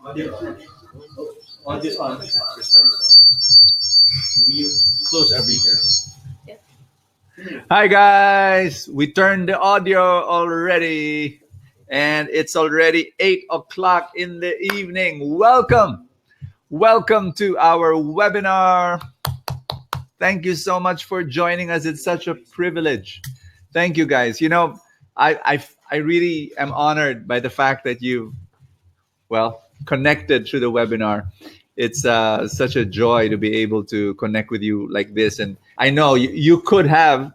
Audio on. We close everything. Hi guys, we turned the audio already, and it's already 8 o'clock in the evening. Welcome to our webinar. Thank you so much for joining us. It's such a privilege. Thank you guys. I really am honored by the fact that you connected through the webinar. It's such a joy to be able to connect with you like this. And I know you could have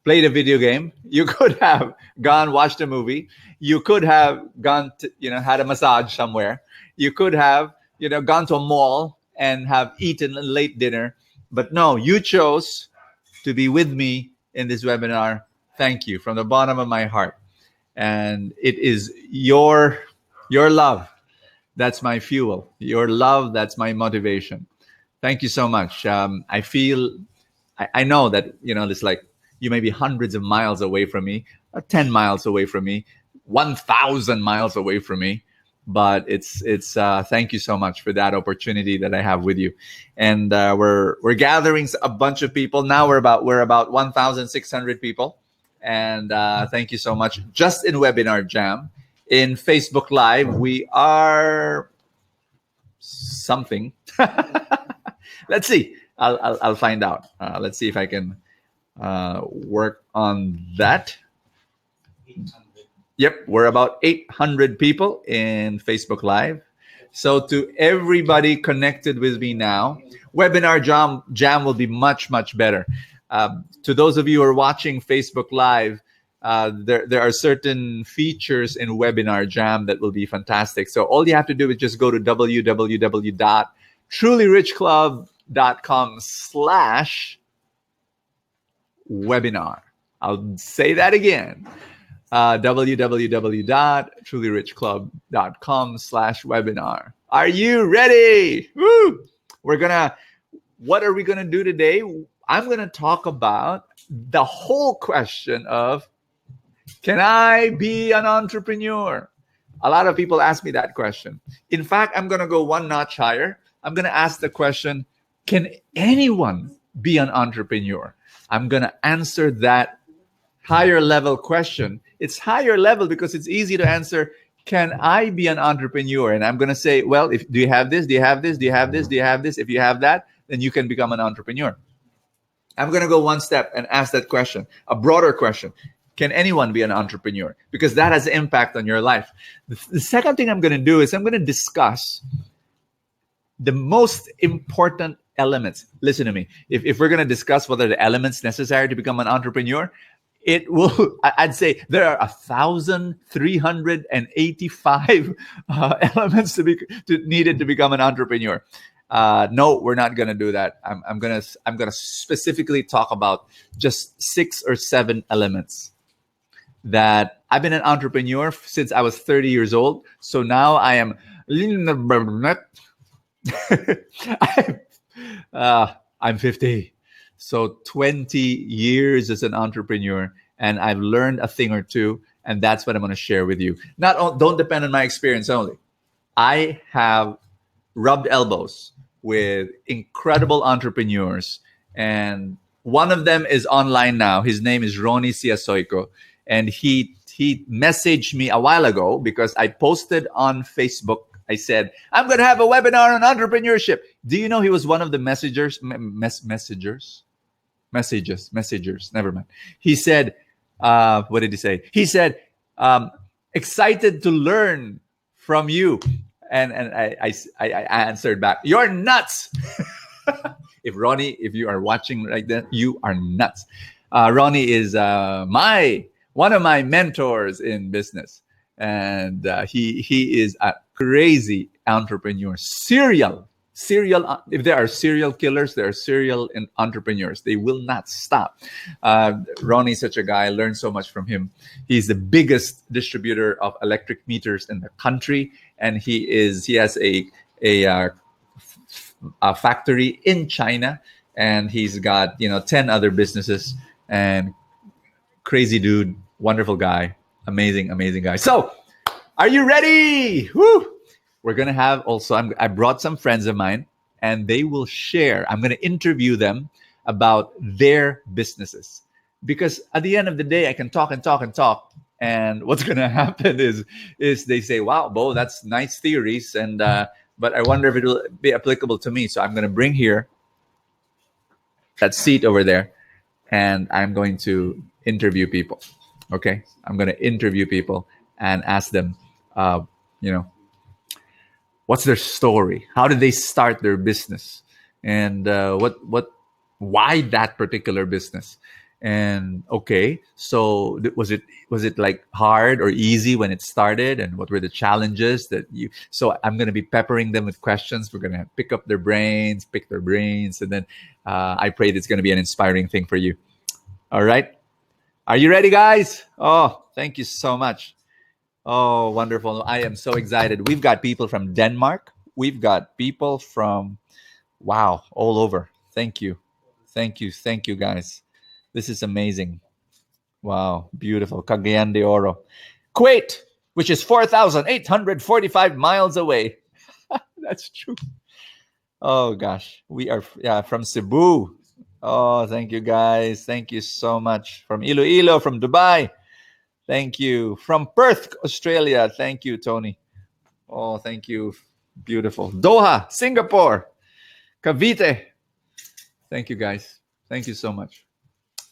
played a video game. You could have gone watched a movie. You could have gone to, had a massage somewhere. You could have, gone to a mall and have eaten a late dinner. But no, you chose to be with me in this webinar. Thank you from the bottom of my heart. And it is your love that's my fuel. Your love, that's my motivation. Thank you so much. I know that, it's like you may be hundreds of miles away from me, or 10 miles away from me, 1,000 miles away from me. But it's thank you so much for that opportunity that I have with you. And we're gathering a bunch of people. Now we're about 1,600 people. And thank you so much. Just in Webinar Jam. In Facebook Live, we are something. Let's see. I'll find out. Let's see if I can work on that. 800. Yep, we're about 800 people in Facebook Live. So to everybody connected with me now, Webinar Jam will be much, much better. To those of you who are watching Facebook Live, there are certain features in Webinar Jam that will be fantastic. So all you have to do is just go to www.trulyrichclub.com/webinar. I'll say that again. www.trulyrichclub.com/webinar. Are you ready? Woo! What are we gonna do today? I'm gonna talk about the whole question of, can I be an entrepreneur? A lot of people ask me that question. In fact, I'm going to go one notch higher. I'm going to ask the question, can anyone be an entrepreneur? I'm going to answer that higher level question. It's higher level because it's easy to answer, can I be an entrepreneur? And I'm going to say, well, do you have this? Do you have this? Do you have this? Do you have this? If you have that, then you can become an entrepreneur. I'm going to go one step and ask that question, a broader question. Can anyone be an entrepreneur? Because that has impact on your life. The second thing I'm going to do is I'm going to discuss the most important elements. Listen to me. If we're going to discuss what are the elements necessary to become an entrepreneur, I'd say there are 1,385 elements needed to become an entrepreneur. No, we're not going to do that. I'm going to specifically talk about just 6 or 7 elements that I've been an entrepreneur since I was 30 years old. So now I am I'm 50. So 20 years as an entrepreneur, and I've learned a thing or two, and that's what I'm going to share with you. Don't depend on my experience only. I have rubbed elbows with incredible entrepreneurs, and one of them is online now. His name is Ronnie Siasoyco, and he messaged me a while ago because I posted on Facebook. I said, I'm going to have a webinar on entrepreneurship. Do you know he was one of the messengers? Never mind. He said, what did he say? He said, excited to learn from you. And I answered back, you're nuts. If you are watching like that, you are nuts. Ronnie is one of my mentors in business. And he is a crazy entrepreneur. Serial. If there are serial killers, there are serial entrepreneurs. They will not stop. Ronnie's such a guy. I learned so much from him. He's the biggest distributor of electric meters in the country, and he has a factory in China, and he's got 10 other businesses. And crazy dude, wonderful guy, amazing guy. So, are you ready? Woo! We're going to have also, I brought some friends of mine, and they will share. I'm going to interview them about their businesses. Because at the end of the day, I can talk and talk and talk. And what's going to happen is they say, wow, Bo, that's nice theories. And, but I wonder if it'll be applicable to me. So I'm going to bring here that seat over there, and I'm going to interview people. Okay. I'm going to interview people and ask them, you know, what's their story? How did they start their business? And why that particular business? And okay, so was it like hard or easy when it started? And what were the challenges that you? So I'm going to be peppering them with questions. We're going to pick their brains, and then I pray it's going to be an inspiring thing for you. All right, are you ready, guys? Oh, thank you so much. Oh, wonderful. I am so excited. We've got people from Denmark. We've got people from, wow, all over. Thank you. Thank you. Thank you, guys. This is amazing. Wow, beautiful. Cagayan de Oro. Kuwait, which is 4,845 miles away. That's true. Oh, gosh. We are from Cebu. Oh, thank you, guys. Thank you so much. From Iloilo, from Dubai. Thank you. From Perth, Australia. Thank you, Tony. Oh, thank you. Beautiful. Doha, Singapore. Cavite. Thank you, guys. Thank you so much.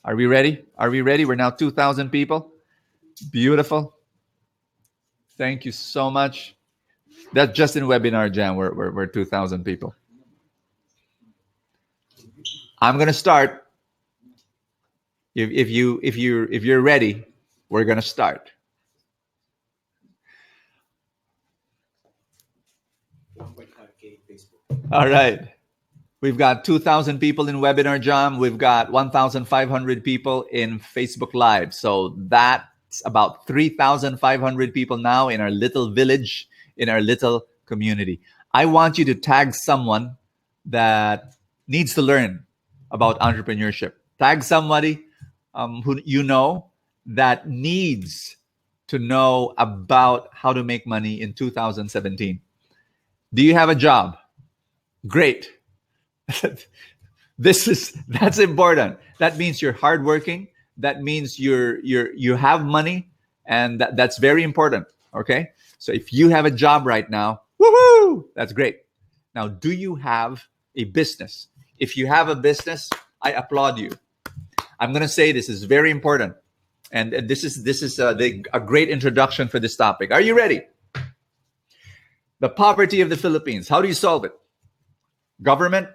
Are we ready? Are we ready? We're now 2,000 people. Beautiful. Thank you so much. That's just in Webinar Jam. We're 2,000 people. I'm gonna start. If you're ready, we're gonna start. All right. We've got 2,000 people in Webinar Jam. We've got 1,500 people in Facebook Live. So that's about 3,500 people now in our little village, in our little community. I want you to tag someone that needs to learn about entrepreneurship. Tag somebody who you know that needs to know about how to make money in 2017. Do you have a job? Great. That's important. That means you're hardworking. That means you have money, and that's very important. Okay. So if you have a job right now, woohoo, that's great. Now, do you have a business? If you have a business, I applaud you. I'm going to say this is very important, and this is a great introduction for this topic. Are you ready? The poverty of the Philippines. How do you solve it? Government,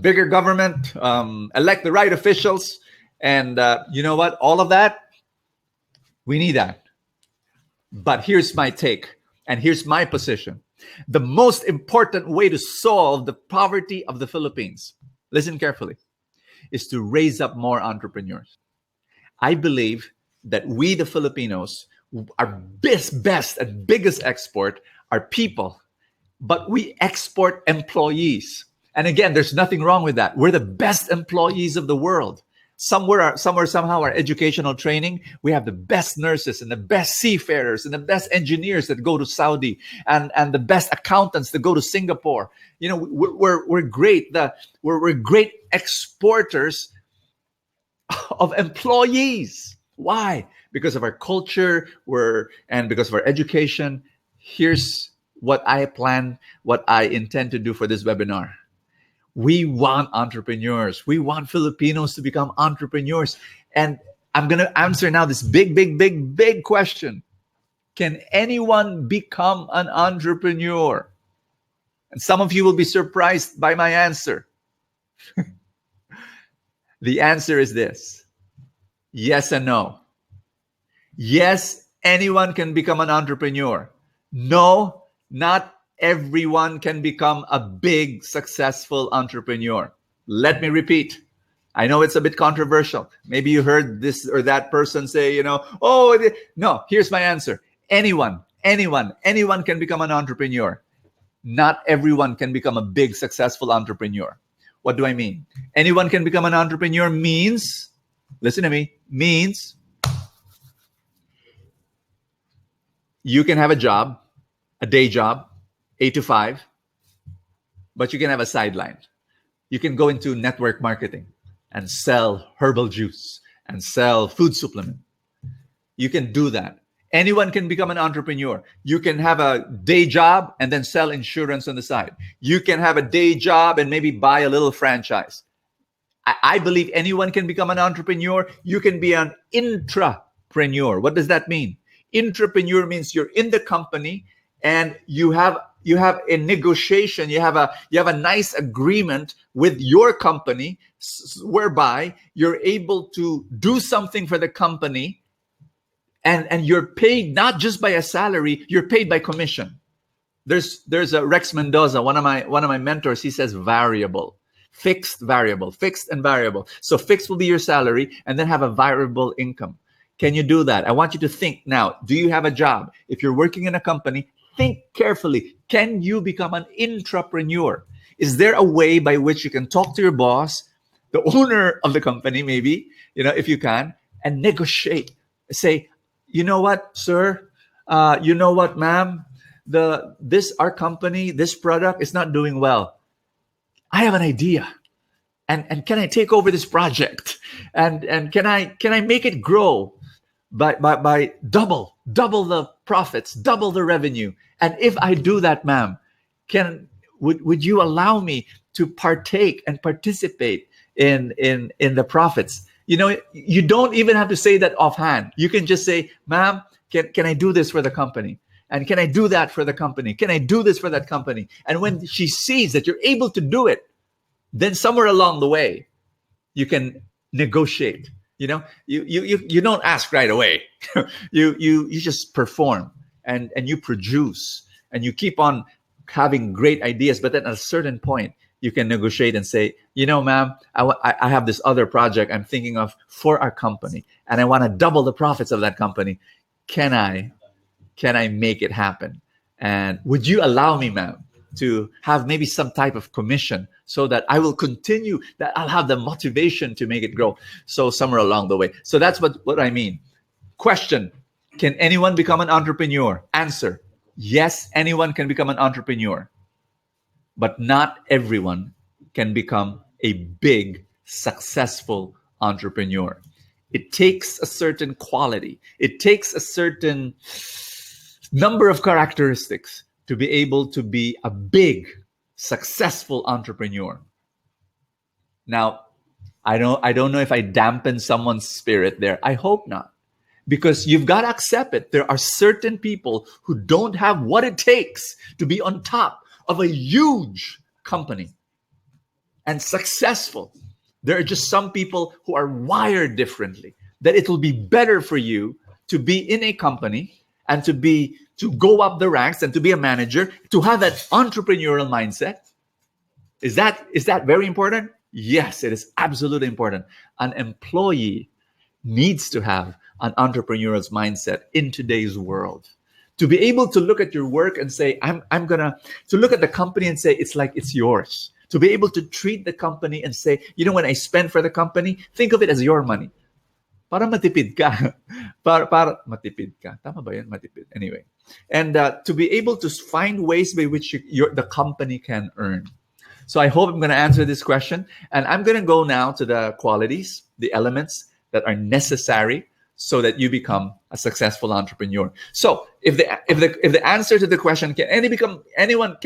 bigger government, elect the right officials, and you know what? All of that, we need that. But here's my take, and here's my position. The most important way to solve the poverty of the Philippines, listen carefully, is to raise up more entrepreneurs. I believe that we, the Filipinos, our best and biggest export are people, but we export employees. And again, there's nothing wrong with that. We're the best employees of the world. Somehow our educational training, we have the best nurses and the best seafarers and the best engineers that go to Saudi, and the best accountants that go to Singapore. You know, we're great. We're great exporters of employees. Why? Because of our culture, and because of our education. Here's what I plan, what I intend to do for this webinar. We want entrepreneurs. We want Filipinos to become entrepreneurs. And I'm going to answer now this big question. Can anyone become an entrepreneur? And some of you will be surprised by my answer. The answer is this: yes and no. Yes, anyone can become an entrepreneur. No, not everyone can become a big, successful entrepreneur. Let me repeat. I know it's a bit controversial. Maybe you heard this or that person say, no, here's my answer. Anyone can become an entrepreneur. Not everyone can become a big, successful entrepreneur. What do I mean? Anyone can become an entrepreneur means, listen to me, means you can have a job, a day job, 8 to 5, but you can have a sideline. You can go into network marketing and sell herbal juice and sell food supplement. You can do that. Anyone can become an entrepreneur. You can have a day job and then sell insurance on the side. You can have a day job and maybe buy a little franchise. I believe anyone can become an entrepreneur. You can be an intrapreneur. What does that mean? Intrapreneur means you're in the company and you have a negotiation. You have a nice agreement with your company whereby you're able to do something for the company, and you're paid not just by a salary, you're paid by commission. There's a Rex Mendoza, one of my mentors. He says variable, fixed, variable, fixed and variable. So fixed will be your salary, and then have a variable income. Can you do that? I want you to think now. Do you have a job? If you're working in a company, think carefully. Can you become an intrapreneur? Is there a way by which you can talk to your boss, the owner of the company, maybe, if you can, and negotiate? Say, you know what, sir? You know what, ma'am? Our company, this product is not doing well. I have an idea, and can I take over this project? And can I make it grow by double the profits, double the revenue? And if I do that, ma'am, would you allow me to partake and participate in the profits? You don't even have to say that offhand. You can just say, ma'am, can I do this for the company? And can I do that for the company? Can I do this for that company? And when she sees that you're able to do it, then somewhere along the way, you can negotiate. You don't ask right away. you just perform and you produce and you keep on having great ideas. But then at a certain point, you can negotiate and say, ma'am, I have this other project I'm thinking of for our company, and I want to double the profits of that company. Can I make it happen? And would you allow me, ma'am, to have maybe some type of commission so that I will continue, that I'll have the motivation to make it grow? So somewhere along the way. So that's what I mean. Question: can anyone become an entrepreneur? Answer: yes, anyone can become an entrepreneur. But not everyone can become a big, successful entrepreneur. It takes a certain quality. It takes a certain number of characteristics to be able to be a big, successful entrepreneur. Now, I don't know if I dampen someone's spirit there. I hope not. Because you've got to accept it. There are certain people who don't have what it takes to be on top of a huge company and successful. There are just some people who are wired differently, that it will be better for you to be in a company and to go up the ranks and to be a manager, to have that entrepreneurial mindset. Is that very important? Yes, it is absolutely important. An employee needs to have an entrepreneurial mindset in today's world. To be able to look at your work and say, to look at the company and say, it's like it's yours. To be able to treat the company and say, when I spend for the company, think of it as your money. Para matipid ka. para matipid ka. Tama ba yun? Matipid. Anyway. And to be able to find ways by which the company can earn. So I hope I'm going to answer this question. And I'm going to go now to the qualities, the elements that are necessary so that you become a successful entrepreneur. So if the answer to the question, can anyone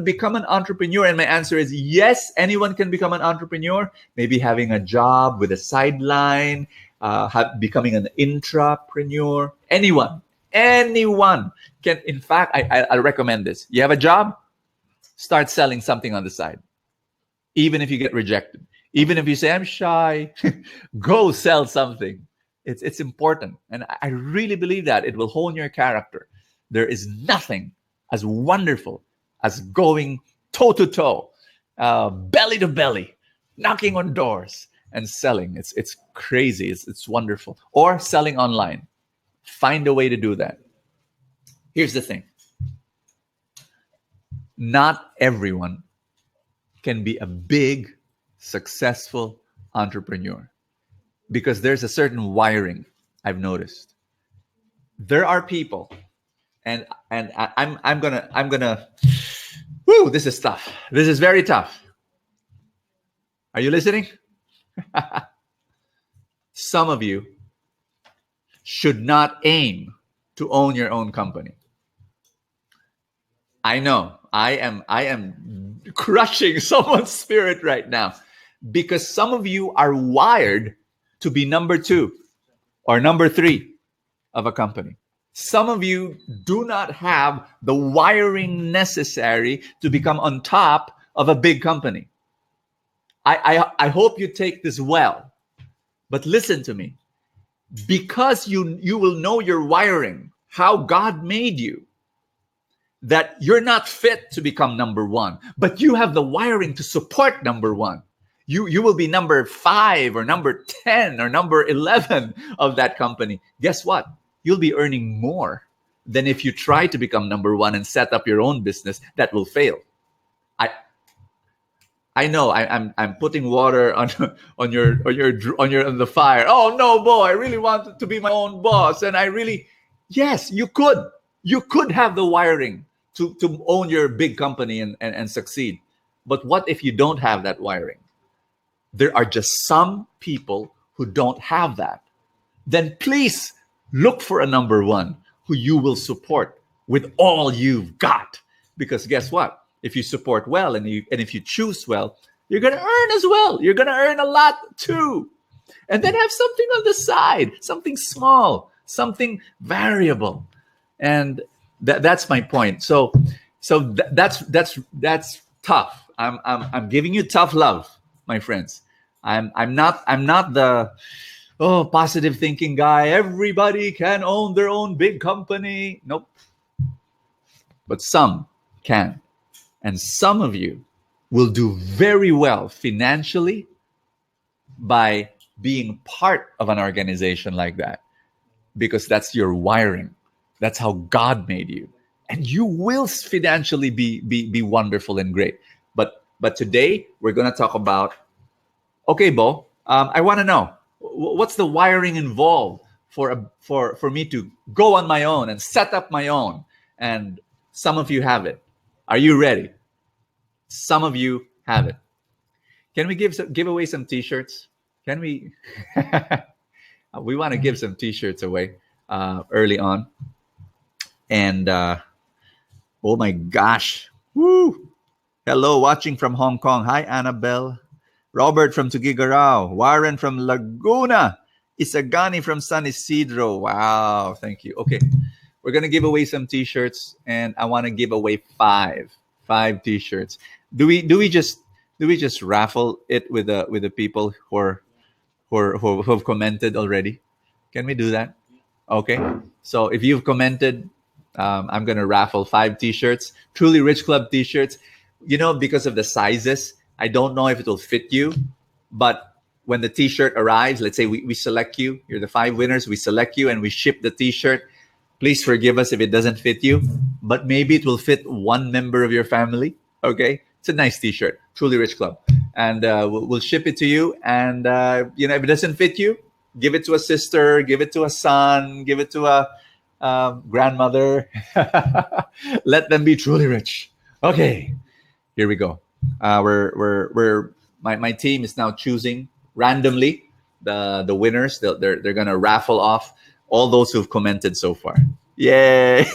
become an entrepreneur? And my answer is yes, anyone can become an entrepreneur. Maybe having a job with a sideline, becoming an intrapreneur. Anyone can. In fact, I recommend this. You have a job, start selling something on the side. Even if you get rejected, even if you say, I'm shy, go sell something. It's important. And I really believe that it will hone your character. There is nothing as wonderful as going toe to toe, belly to belly, knocking on doors and selling. It's crazy. It's wonderful. Or selling online. Find a way to do that. Here's the thing. Not everyone can be a big, successful entrepreneur, because there's a certain wiring I've noticed. There are people And I'm gonna. Whoo! This is tough. This is very tough. Are you listening? Some of you should not aim to own your own company. I know. I am crushing someone's spirit right now because some of you are wired to be number 2 or number 3 of a company. Some of you do not have the wiring necessary to become on top of a big company. I hope you take this well, but listen to me. Because you will know your wiring, how God made you, that you're not fit to become number 1, but you have the wiring to support number 1. You will be number 5 or number 10 or number 11 of that company. Guess what? You'll be earning more than if you try to become number 1 and set up your own business that will fail. I know I'm putting water on on the fire. Oh no, boy! I really wanted to be my own boss, and I really, yes, you could have the wiring to own your big company and succeed. But what if you don't have that wiring? There are just some people who don't have that. Then please look for a number 1 who you will support with all you've got. Because guess what? If you support well and if you choose well, you're gonna earn as well. You're gonna earn a lot too. And then have something on the side, something small, something variable. And that's my point. That's tough. I'm giving you tough love, my friends. I'm not the positive thinking guy. Everybody can own their own big company. Nope. But some can. And some of you will do very well financially by being part of an organization like that, because that's your wiring. That's how God made you. And you will financially be wonderful and great. But today we're going to talk about, okay, Bo, I want to know what's the wiring involved for me to go on my own and set up my own. And some of you have it. Are you ready? Some of you have it. Can we give away some t-shirts? Can we? We want to give some t-shirts away early on. And oh my gosh. Woo! Hello, watching from Hong Kong. Hi, Annabelle. Robert from Tuguegarao. Warren from Laguna. Isagani from San Isidro. Wow, thank you. Okay, we're going to give away some t-shirts, and I want to give away five t-shirts. Do we just raffle it with the people who have commented already? Can we do that? Okay. So if you've commented, I'm gonna raffle 5 t-shirts, Truly Rich Club t-shirts. Because of the sizes, I don't know if it will fit you, but when the t-shirt arrives, let's say we select you, you're the 5 winners, we select you and we ship the t-shirt. Please forgive us if it doesn't fit you, but maybe it will fit one member of your family. Okay, it's a nice t-shirt, Truly Rich Club, and we'll ship it to you. And if it doesn't fit you, give it to a sister, give it to a son, give it to a grandmother. Let them be truly rich. Okay, here we go. My team is now choosing randomly the winners. They're gonna raffle off all those who've commented so far. Yay!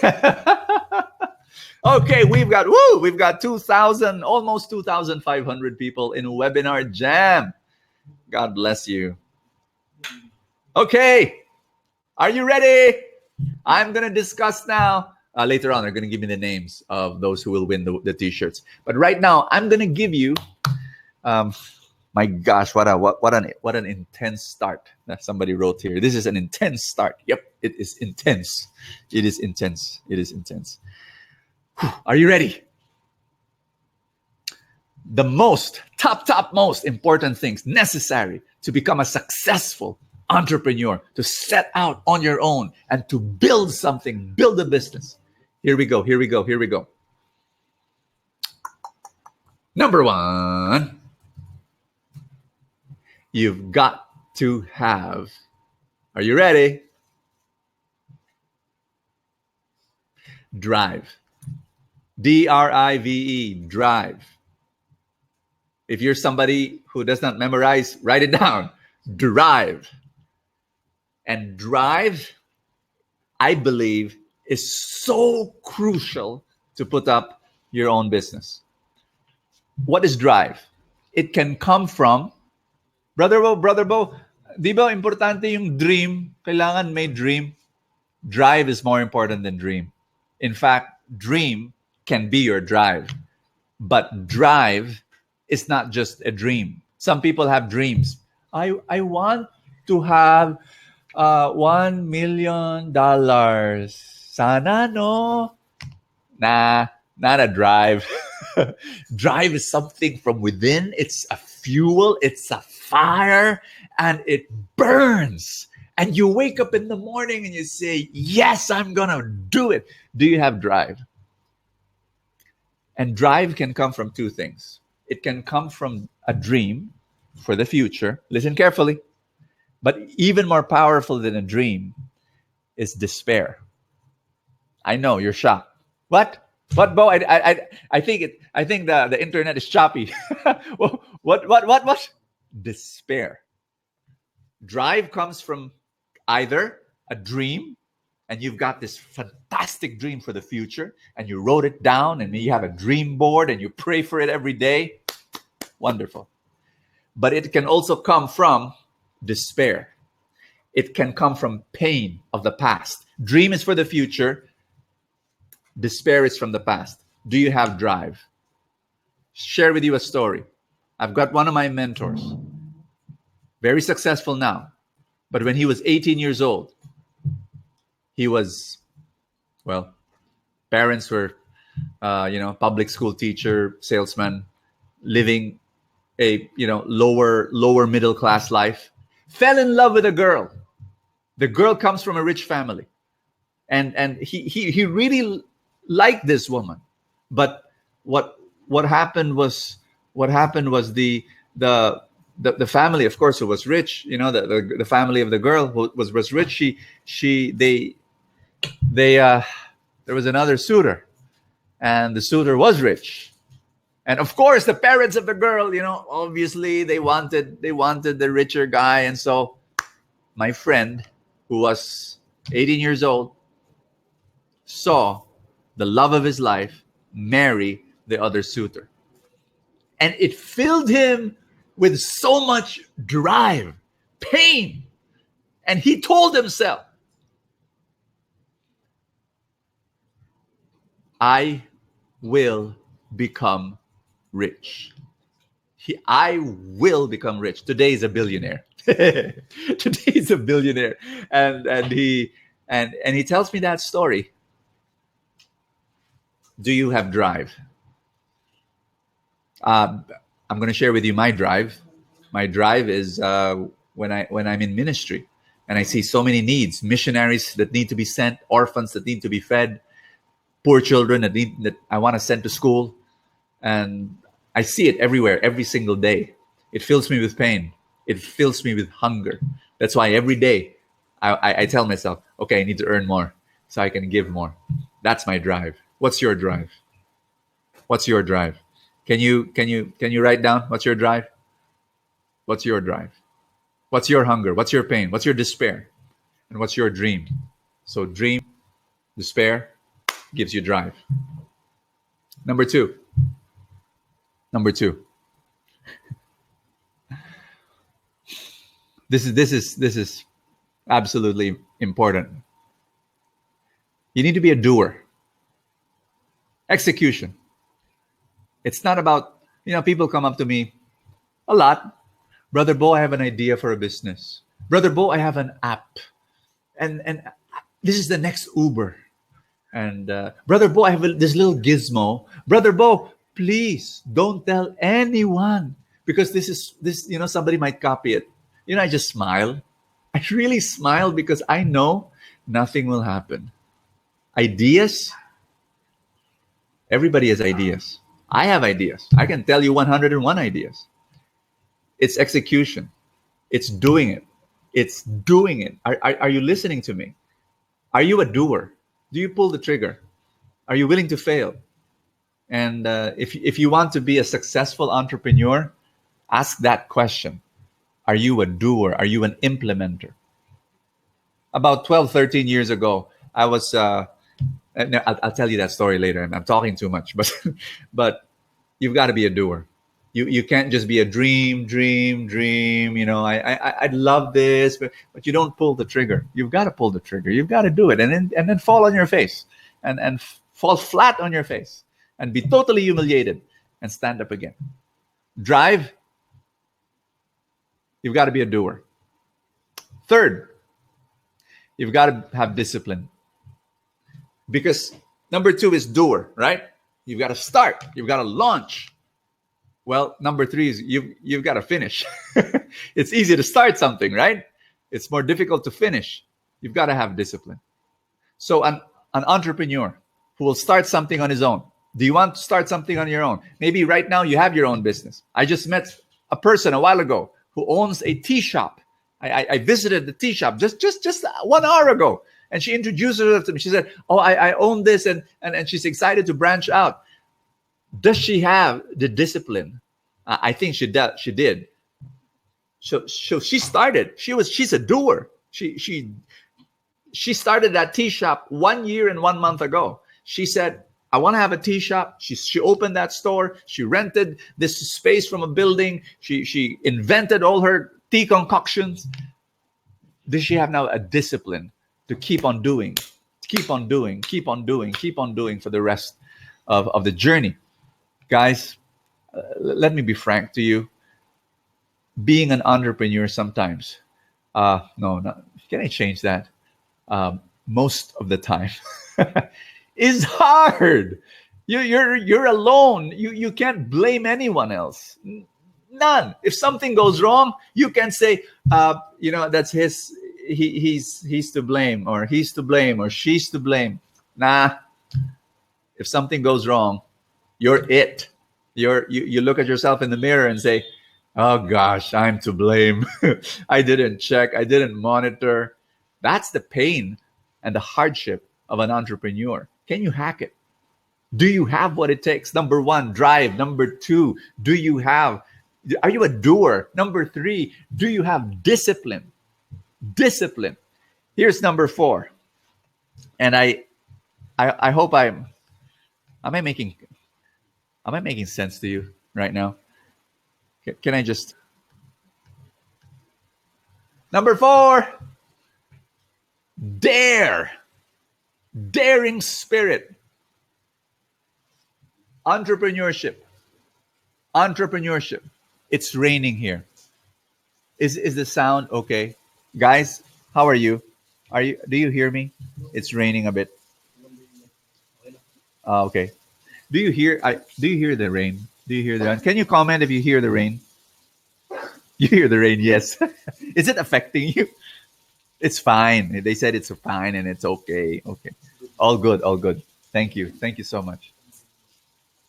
Okay, we've got 2,000, almost 2,500 people in Webinar Jam. God bless you. Okay, are you ready? I'm gonna discuss now. Later on, they're gonna give me the names of those who will win the t-shirts. But right now, I'm gonna give you. My gosh, what an intense start that somebody wrote here. This is an intense start. Yep, it is intense. It is intense. It is intense. Whew. Are you ready? The top most important things necessary to become a successful entrepreneur, to set out on your own and to build something, build a business. Here we go. Number 1. You've got to have. Are you ready? Drive. Drive. Drive. If you're somebody who does not memorize, write it down. Drive. And drive, I believe, is so crucial to put up your own business. What is drive? It can come from, Brother Bo, di ba importante yung dream? Kailangan may dream. Drive is more important than dream. In fact, dream can be your drive. But drive is not just a dream. Some people have dreams. I want to have $1 million. Sana no. Nah, not a drive. Drive is something from within. It's a fuel, it's a fire, and it burns. And you wake up in the morning and you say, yes, I'm going to do it. Do you have drive? And drive can come from two things. It can come from a dream for the future. Listen carefully. But even more powerful than a dream is despair. I know you're shocked. What, Bo? I think the internet is choppy. What? Despair. Drive comes from either a dream, and you've got this fantastic dream for the future, and you wrote it down, and you have a dream board, and you pray for it every day. Wonderful. But it can also come from despair. It can come from pain of the past. Dream is for the future. Despair is from the past. Do you have drive? Share with you a story. I've got one of my mentors, very successful now. But when he was 18 years old, he was, well, parents were, public school teacher, salesman, living a, lower middle class life. Fell in love with a girl. The girl comes from a rich family, and he really liked this woman. But what happened was the family, of course, who was rich, the family of the girl who was rich, there was another suitor, and the suitor was rich. And of course, the parents of the girl, obviously they wanted the richer guy. And so my friend, who was 18 years old, saw the love of his life marry the other suitor. And it filled him with so much drive, pain. And he told himself, I will become rich. I will become rich. Today is a billionaire. Today is a billionaire. And he tells me that story. Do you have drive? I'm going to share with you my drive. My drive is when I'm in ministry and I see so many needs, missionaries that need to be sent, orphans that need to be fed, poor children that I want to send to school. And I see it everywhere, every single day. It fills me with pain. It fills me with hunger. That's why every day I tell myself, okay, I need to earn more so I can give more. That's my drive. What's your drive? What's your drive? Can you write down what's your drive? What's your drive? What's your hunger? What's your pain? What's your despair? And what's your dream? So dream, despair gives you drive. Number two. This is absolutely important. You need to be a doer. Execution. It's not about, people come up to me a lot. Brother Bo, I have an idea for a business. Brother Bo, I have an app. And this is the next Uber. And Brother Bo, I have this little gizmo. Brother Bo, please don't tell anyone, because this, somebody might copy it. I just smile. I really smile because I know nothing will happen. Ideas. Everybody has ideas. I have ideas. I can tell you 101 ideas. It's execution. It's doing it. It's doing it. Are you listening to me? Are you a doer? Do you pull the trigger? Are you willing to fail? And if you want to be a successful entrepreneur, ask that question. Are you a doer? Are you an implementer? About 12, 13 years ago, I was, no, I'll tell you that story later. I'm talking too much, but, but you've got to be a doer. You can't just be a dream. You know, I'd love this, but you don't pull the trigger. You've got to pull the trigger. You've got to do it, and then fall on your face, and fall flat on your face, and be totally humiliated, and stand up again. Drive. You've got to be a doer. Third, you've got to have discipline. Because number 2 is doer, right? You've got to start. You've got to launch. Well, number 3 is you've got to finish. It's easy to start something, right? It's more difficult to finish. You've got to have discipline. So an entrepreneur who will start something on his own. Do you want to start something on your own? Maybe right now you have your own business. I just met a person a while ago who owns a tea shop. I visited the tea shop just 1 hour ago. And she introduced herself to me. She said, "Oh, I own this," and she's excited to branch out. Does she have the discipline? I think she did. So she started. She's a doer. She started that tea shop 1 year and 1 month ago. She said, "I want to have a tea shop." She opened that store. She rented this space from a building. She invented all her tea concoctions. Does she have now a discipline to keep on doing for the rest of the journey? Guys, let me be frank to you. Being an entrepreneur sometimes, can I change that? Most of the time is hard. You're alone. You can't blame anyone else. None. If something goes wrong, you can say, that's his. He's to blame, or he's to blame, or she's to blame. Nah. If something goes wrong, you're it. You look at yourself in the mirror and say, "Oh gosh, I'm to blame. I didn't check. I didn't monitor." That's the pain and the hardship of an entrepreneur. Can you hack it? Do you have what it takes? Number 1, drive. Number 2, are you a doer? Number 3, do you have discipline? Discipline. Here's number 4. And I hope am I making sense to you right now? Can I just number 4, daring spirit. Entrepreneurship. It's raining here. Is the sound okay? Guys, how are you? Do you hear me? It's raining a bit. Okay. Do you hear the rain? Do you hear the rain? Can you comment if you hear the rain? You hear the rain, yes. Is it affecting you? It's fine. They said it's fine and it's okay. Okay. All good. Thank you so much.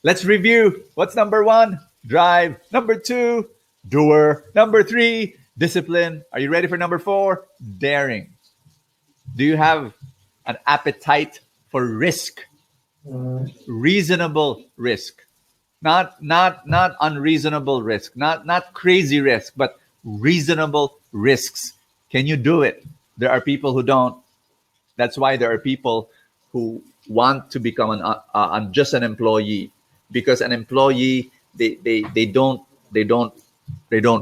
Let's review. What's number 1? Drive. Number 2, doer. Number 3, discipline. Are you ready for number 4? Daring. Do you have an appetite for risk? Reasonable risk. Not unreasonable risk. Not crazy risk, but reasonable risks. Can you do it? There are people who don't. That's why there are people who want to become just an employee, because an employee they don't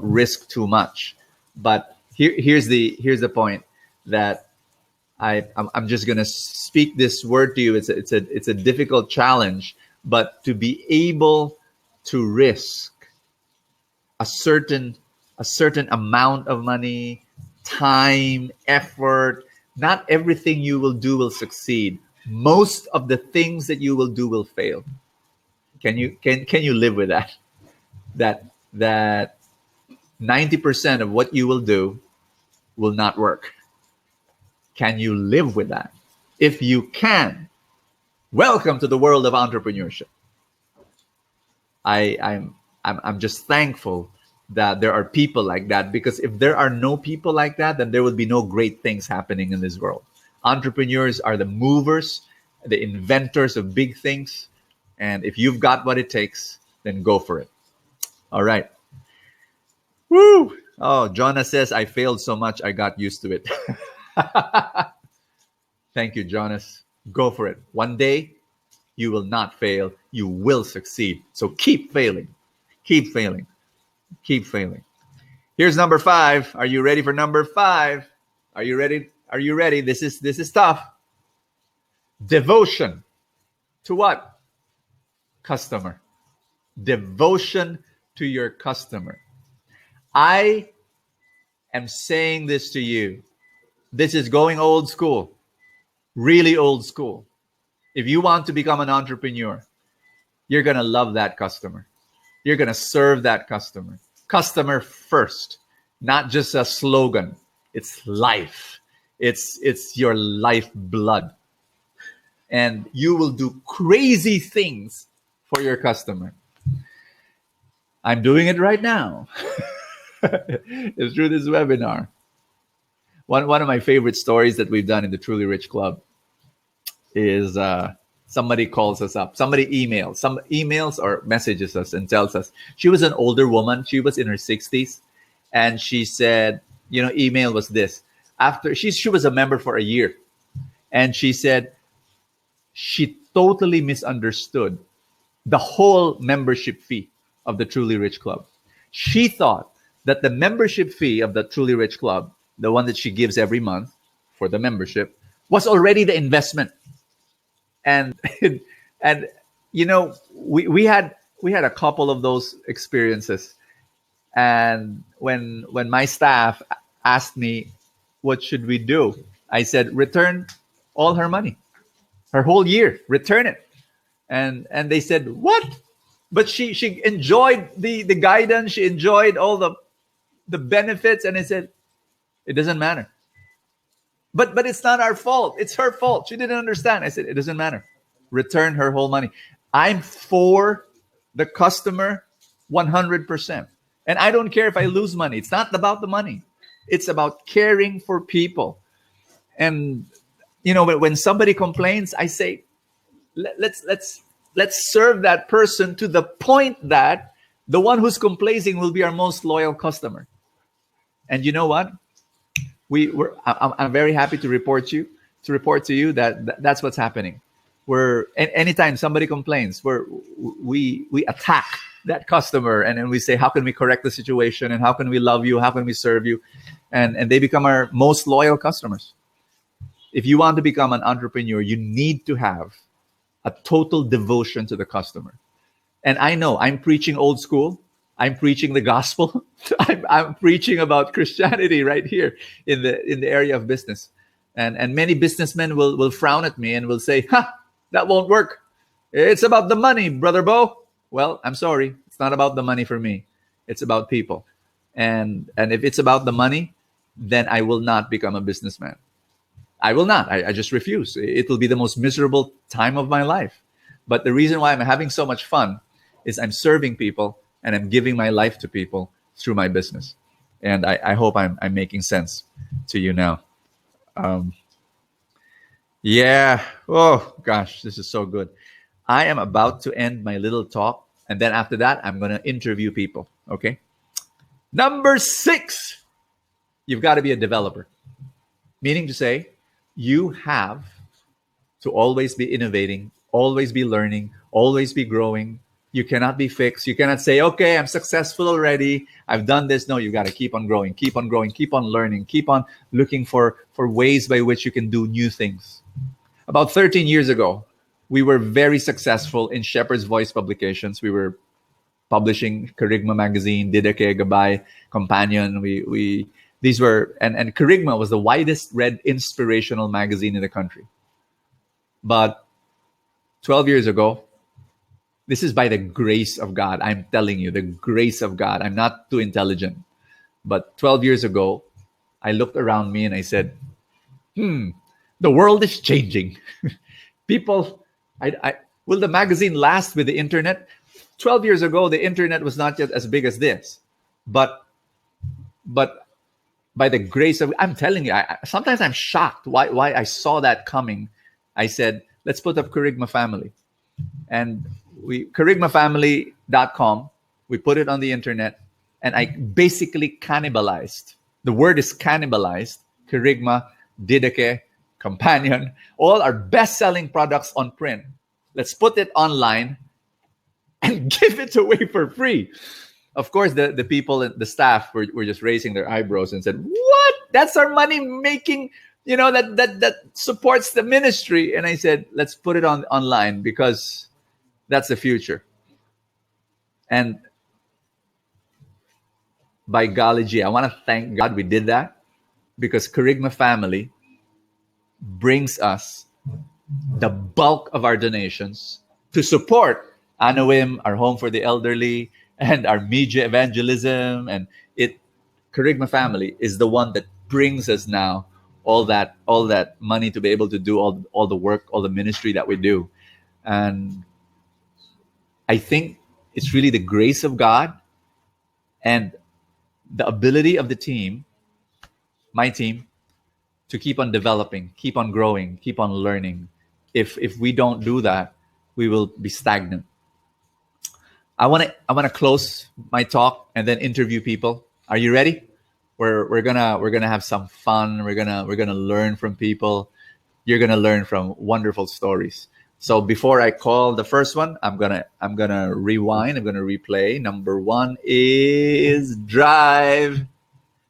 risk too much. But here's the point that I'm just gonna speak this word to you. It's a difficult challenge, but to be able to risk a certain amount of money, time, effort. Not everything you will do will succeed. Most of the things that you will do will fail. Can you live with that? That 90% of what you will do will not work. Can you live with that? If you can, welcome to the world of entrepreneurship. I'm just thankful that there are people like that, because if there are no people like that, then there will be no great things happening in this world. Entrepreneurs are the movers. the inventors of big things. And if you've got what it takes, then go for it. All right. Woo! Oh, Jonah says, I failed so much, I got used to it. Thank you, Jonas. Go for it. One day, you will not fail. You will succeed. So keep failing. Keep failing. Keep failing. Here's number 5. Are you ready for number 5? Are you ready? Are you ready? This is tough. Devotion to what? Customer. Devotion to your customer. I am saying this to you. This is going old school, really old school. If you want to become an entrepreneur, you're going to love that customer. You're going to serve that customer. Customer first, not just a slogan. It's life. It's your lifeblood. And you will do crazy things for your customer. I'm doing it right now. It's through this webinar. One of my favorite stories that we've done in the Truly Rich Club is somebody calls us up. Somebody emails or messages us and tells us. She was an older woman. She was in her 60s. And she said, email was this. After she was a member for a year. And she said she totally misunderstood the whole membership fee of the Truly Rich Club. She thought that the membership fee of the Truly Rich Club, the one that she gives every month for the membership, was already the investment. And and we had a couple of those experiences. And when my staff asked me, what should we do? I said, return all her money, her whole year, return it. And they said, what? But she enjoyed the guidance. She enjoyed all the benefits. And I said, it doesn't matter. But it's not our fault. It's her fault. She didn't understand. I said, it doesn't matter. Return her whole money. I'm for the customer 100%. And I don't care if I lose money. It's not about the money. It's about caring for people. And, when somebody complains, I say, let's serve that person to the point that the one who's complaining will be our most loyal customer. And you know what? I'm very happy to report to you that that's what's happening. Anytime somebody complains, we attack that customer, and then we say, how can we correct the situation, and how can we love you, how can we serve you, and they become our most loyal customers. If you want to become an entrepreneur, you need to have a total devotion to the customer. And I know I'm preaching old school. I'm preaching the gospel. I'm preaching about Christianity right here in the area of business. And many businessmen will frown at me and will say, that won't work. It's about the money, Brother Bo. Well, I'm sorry. It's not about the money for me. It's about people. And if it's about the money, then I will not become a businessman. I will not. I just refuse. It will be the most miserable time of my life. But the reason why I'm having so much fun is I'm serving people and I'm giving my life to people through my business. And I hope I'm making sense to you now. Yeah. Oh, gosh, this is so good. I am about to end my little talk. And then after that, I'm going to interview people. Okay. Number 6, you've got to be a developer. Meaning to say, you have to always be innovating, always be learning, always be growing. You cannot be fixed. You cannot say, okay, I'm successful already. I've done this. No, you got to keep on growing, keep on growing, keep on learning, keep on looking for ways by which you can do new things. About 13 years ago, we were very successful in Shepherd's Voice publications. We were publishing Kerygma magazine, Didake Gabay, Companion. These were, and Kerygma was the widest read inspirational magazine in the country. But 12 years ago, this is by the grace of God. I'm telling you, the grace of God. I'm not too intelligent. But 12 years ago, I looked around me and I said, the world is changing. People, will the magazine last with the internet? 12 years ago, the internet was not yet as big as this. But by the grace of, I'm telling you, sometimes I'm shocked why I saw that coming. I said, let's put up Kerygma Family. And we kerygmafamily.com, we put it on the internet, and I basically cannibalized. The word is cannibalized. Kerygma, Dideke, Companion, all our best-selling products on print. Let's put it online and give it away for free. Of course, the people, the staff were just raising their eyebrows and said, "What? That's our money making, that supports the ministry." And I said, "Let's put it on online because that's the future." And by golly gee, I want to thank God we did that, because Kerygma Family brings us the bulk of our donations to support Anawim, our home for the elderly, and our media evangelism. And Kerygma Family is the one that brings us now all that money to be able to do all the work, all the ministry that we do. And I think it's really the grace of God and the ability of the team, my team, to keep on developing, keep on growing, keep on learning. If we don't do that, we will be stagnant. I want to close my talk and then interview people. Are you ready? We're gonna have some fun. We're gonna learn from people. You're gonna learn from wonderful stories. So before I call the first one, I'm gonna rewind. I'm gonna replay. Number 1 is drive.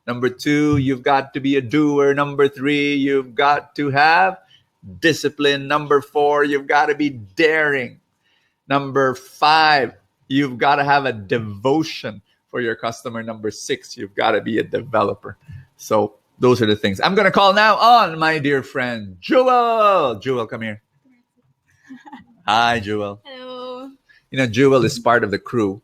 Number 2, you've got to be a doer. Number 3, you've got to have discipline. Number 4, you've got to be daring. Number 5, you've got to have a devotion for your customer. Number 6, you've got to be a developer. So those are the things. I'm going to call now on my dear friend, Jewel. Jewel, come here. Hi, Jewel. Hello. Jewel is part of the crew,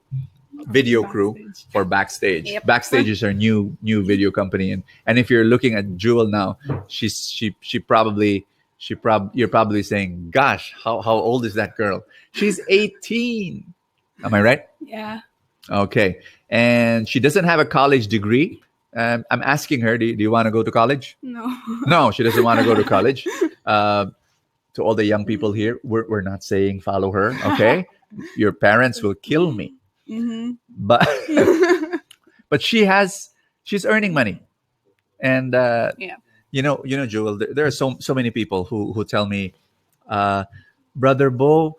video crew for Backstage. Yep. Backstage is our new video company, and if you're looking at Jewel now, you're probably saying, "Gosh, how old is that girl?" She's 18. Am I right? Yeah. Okay, and she doesn't have a college degree. I'm asking her, do you want to go to college? No. No, she doesn't want to go to college. To all the young people here, we're not saying follow her. Okay, your parents will kill me. Mm-hmm. But but she's earning money, and Yeah. Jewel, there are so many people who tell me, Brother Bo,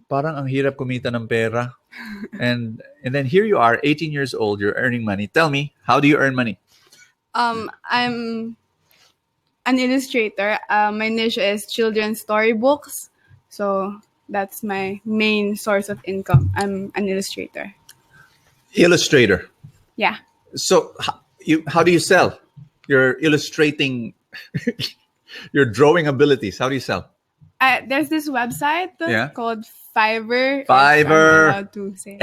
parang ang hirap kumita ng pera, and then here you are, 18 years old, you're earning money. Tell me, how do you earn money? I'm an illustrator. My niche is children's storybooks, so that's my main source of income. I'm an illustrator. Illustrator. Yeah. So how do you sell? You're illustrating your drawing abilities. How do you sell? There's this website Yeah. called Fiverr. if Fiverr. I'm allowed to say.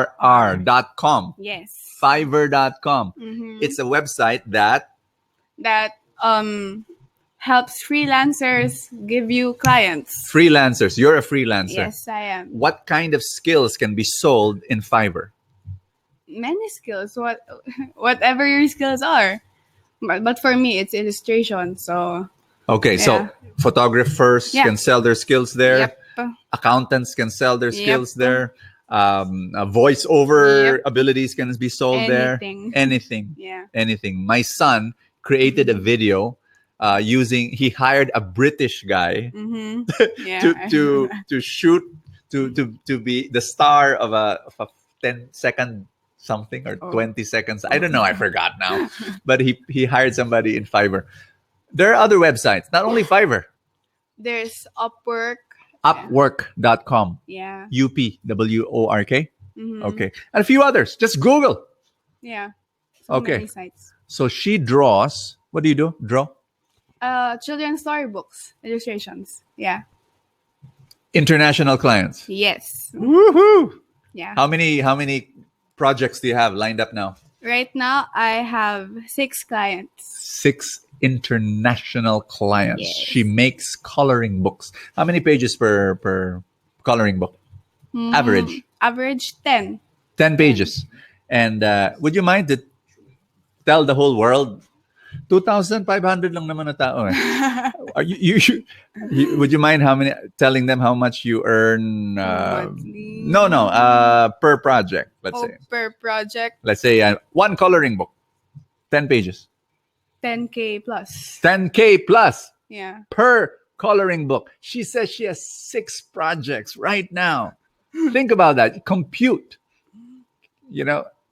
FIVERR.com. Yes. Fiverr.com. Mm-hmm. It's a website that helps freelancers give you clients. freelancers. You're a freelancer. Yes, I am. What kind of skills can be sold in Fiverr? Many skills. Whatever your skills are. But for me, it's illustration. So Okay, so Yeah. photographers Yeah. can sell their skills there. Yep. Accountants can sell their Yep. skills there. Voiceover Yep. abilities can be sold there. Anything. Anything. Yeah. Anything. My son created a video he hired a British guy Mm-hmm. Yeah. to shoot to be the star of a 10-second something or Oh. 20 seconds. I don't know. I forgot now. But he hired somebody in Fiverr. There are other websites, not only Fiverr. There's Upwork. Upwork.com. Yeah. UPWORK. Mm-hmm. Okay. And a few others. Just Google. Yeah. Okay. Many sites. So she draws. What do you do? Draw? Children's storybooks, illustrations. Yeah. International clients. Yes. Woohoo! Yeah. How many projects do you have lined up now? Right now, I have 6 clients. 6 international clients. Yes. She makes coloring books. How many pages per coloring book? Average? Average 10. 10 pages. And would you mind to tell the whole world 2,500 lang naman na tao eh. Are would you mind telling them how much you earn? Monthly. No, per project. Let's say. Per project, Let's say one coloring book, 10 pages, 10K plus. 10K plus Yeah. per coloring book. She says she has 6 projects right now. Think about that. Compute.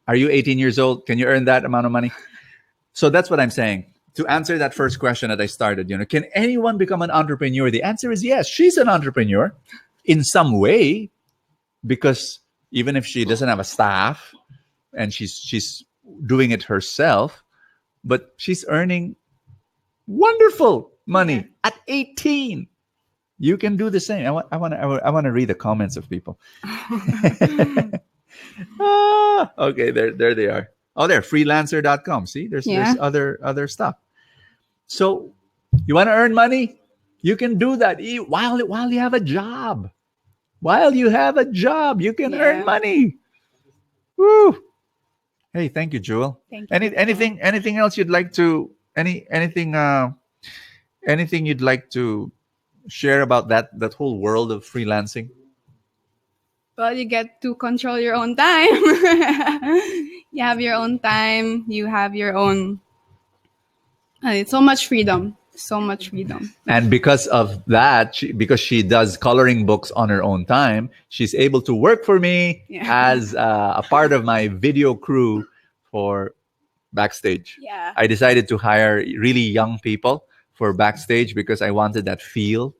Are you 18 years old? Can you earn that amount of money? So that's what I'm saying. To answer that first question that I started, can anyone become an entrepreneur? The answer is yes. She's an entrepreneur in some way, because even if she doesn't have a staff and she's doing it herself, but she's earning wonderful money at 18. You can do the same. I want to read the comments of people. Okay, there they are. Oh, there, freelancer.com. See, there's other stuff. So you want to earn money? You can do that while you have a job. While you have a job, you can earn money. Woo! Hey, thank you, Jewel. Thank you. Anything else you'd like to anything you'd like to share about that whole world of freelancing? Well, you get to control your own time. You have your own time. You have your own. It's so much freedom. So much freedom. And because of that, because she does coloring books on her own time, she's able to work for me as a part of my video crew for Backstage. Yeah. I decided to hire really young people for Backstage because I wanted that feel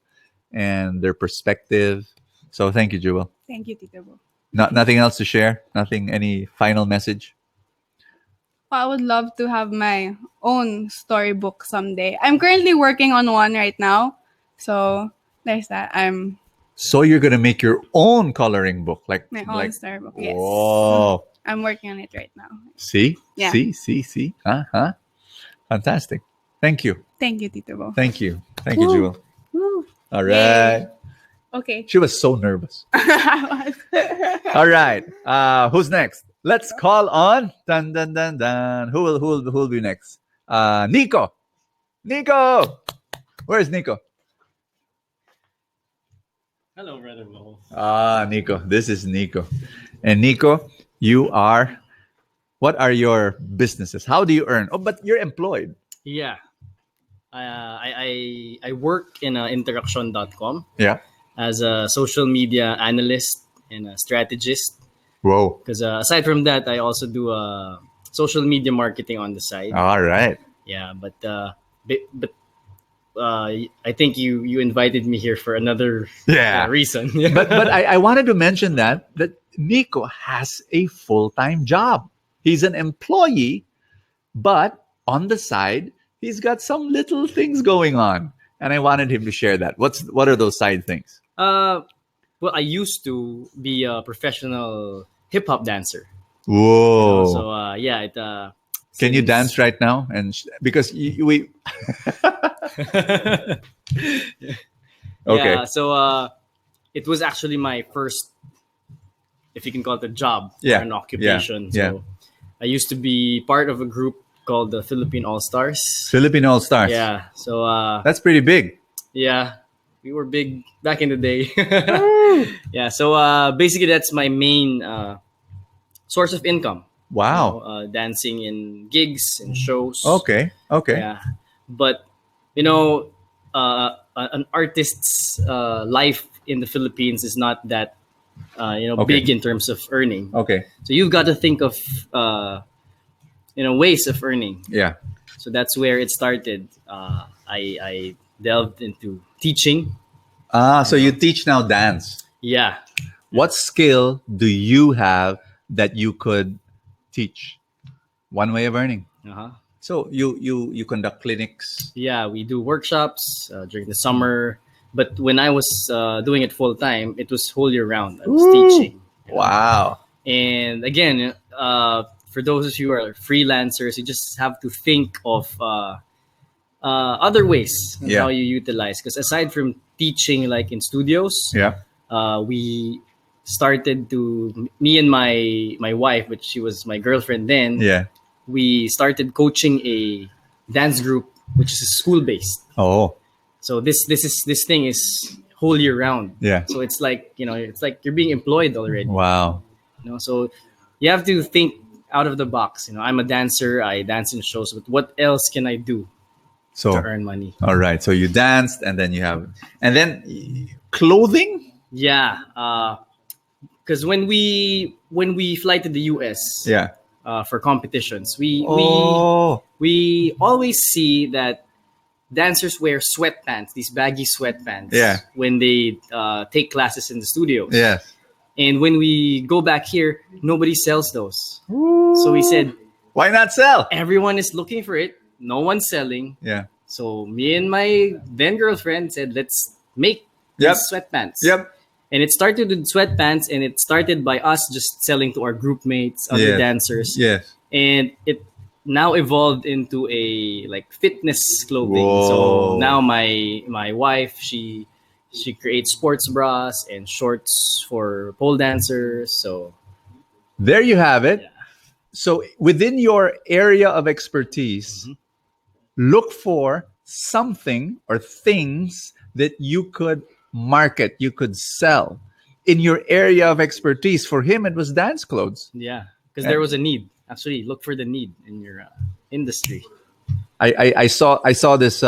and their perspective. So thank you, Jewel. Thank you, Tito Bo. Nothing else to share? Any final message? I would love to have my own storybook someday. I'm currently working on one right now. So there's that. So you're going to make your own coloring book? My own storybook, yes. Oh. I'm working on it right now. See? Yeah. See? Uh-huh. Fantastic. Thank you. Thank you, Tito Bo. Thank you, Jewel. Woo. All right. Yay. Okay. She was so nervous. All right. Who's next? Let's call on dun dun dun dun. Who will be next? Nico. Where's Nico? Hello, Brother Mo. Nico. This is Nico. And Nico, what are your businesses? How do you earn? Oh, but you're employed. Yeah. I work in interaction.com. Yeah. As a social media analyst and a strategist. Whoa. Because aside from that, I also do social media marketing on the side. All right. Yeah, but I think you invited me here for another reason. but I wanted to mention that Nico has a full-time job. He's an employee, but on the side, he's got some little things going on. And I wanted him to share that. What are those side things? Well, I used to be a professional hip hop dancer. Whoa! So can you dance right now? And because we. Okay. Yeah. So it was actually my first, if you can call it a job or an occupation. So I used to be part of a group called the Philippine All-Stars. Yeah. So that's pretty big. Yeah. We were big back in the day. Yeah. So basically, that's my main source of income. Wow. Dancing in gigs and shows. Okay. Yeah. But, an artist's life in the Philippines is not that, big in terms of earning. Okay. So you've got to think of, ways of earning. Yeah. So that's where it started. I delved into teaching. So you teach now dance. Yeah. What skill do you have that you could teach? One way of earning. Uh-huh. So you conduct clinics. Yeah, we do workshops during the summer. But when I was doing it full time, it was whole year round. I was teaching. Wow. And again, for those of you who are freelancers, you just have to think of other ways on how you utilize. Because aside from teaching, like in studios, we started to, me and my wife, but she was my girlfriend then. Yeah. We started coaching a dance group, which is school based. Oh, So this thing is whole year round. yeah. So it's like, it's like you're being employed already. Wow. So you have to think out of the box. I'm a dancer. I dance in shows, but what else can I do So, to earn money? all right. So you danced, and then clothing. Yeah, because when we fly to the US, Yeah. for competitions, Oh. we always see that dancers wear sweatpants, these baggy sweatpants, Yeah. when they take classes in the studios. Yes. And when we go back here, nobody sells those. So we said, Why not sell? everyone is looking for it. No one's selling. Yeah. So me and my then girlfriend said, let's make Yep. these sweatpants. Yep. And it started with sweatpants, and it started by us just selling to our group mates, other Yes. dancers. Yes. And it now evolved into a like fitness clothing. Whoa. So now my wife, she creates sports bras and shorts for pole dancers. So There you have it. Yeah. So within your area of expertise, look for something or things that you could market, you could sell in your area of expertise. For him, it was dance clothes. yeah, because there was a need. Actually, look for the need in your industry. I saw this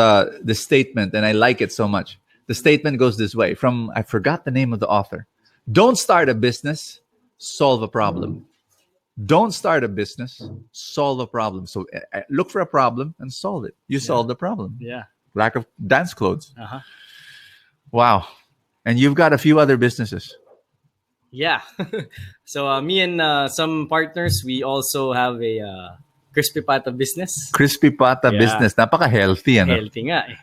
statement, and I like it so much. The statement goes this way, from, I forgot the name of the author. Don't start a business, solve a problem. Don't start a business, solve a problem. So look for a problem and solve it. You solve the problem. Yeah. Lack of dance clothes. Uh-huh. Wow. And you've got a few other businesses. Yeah. So me and some partners, we also have a crispy pata business. Crispy Pata Yeah. business. Napaka-healthy. Ano? Healthy nga eh.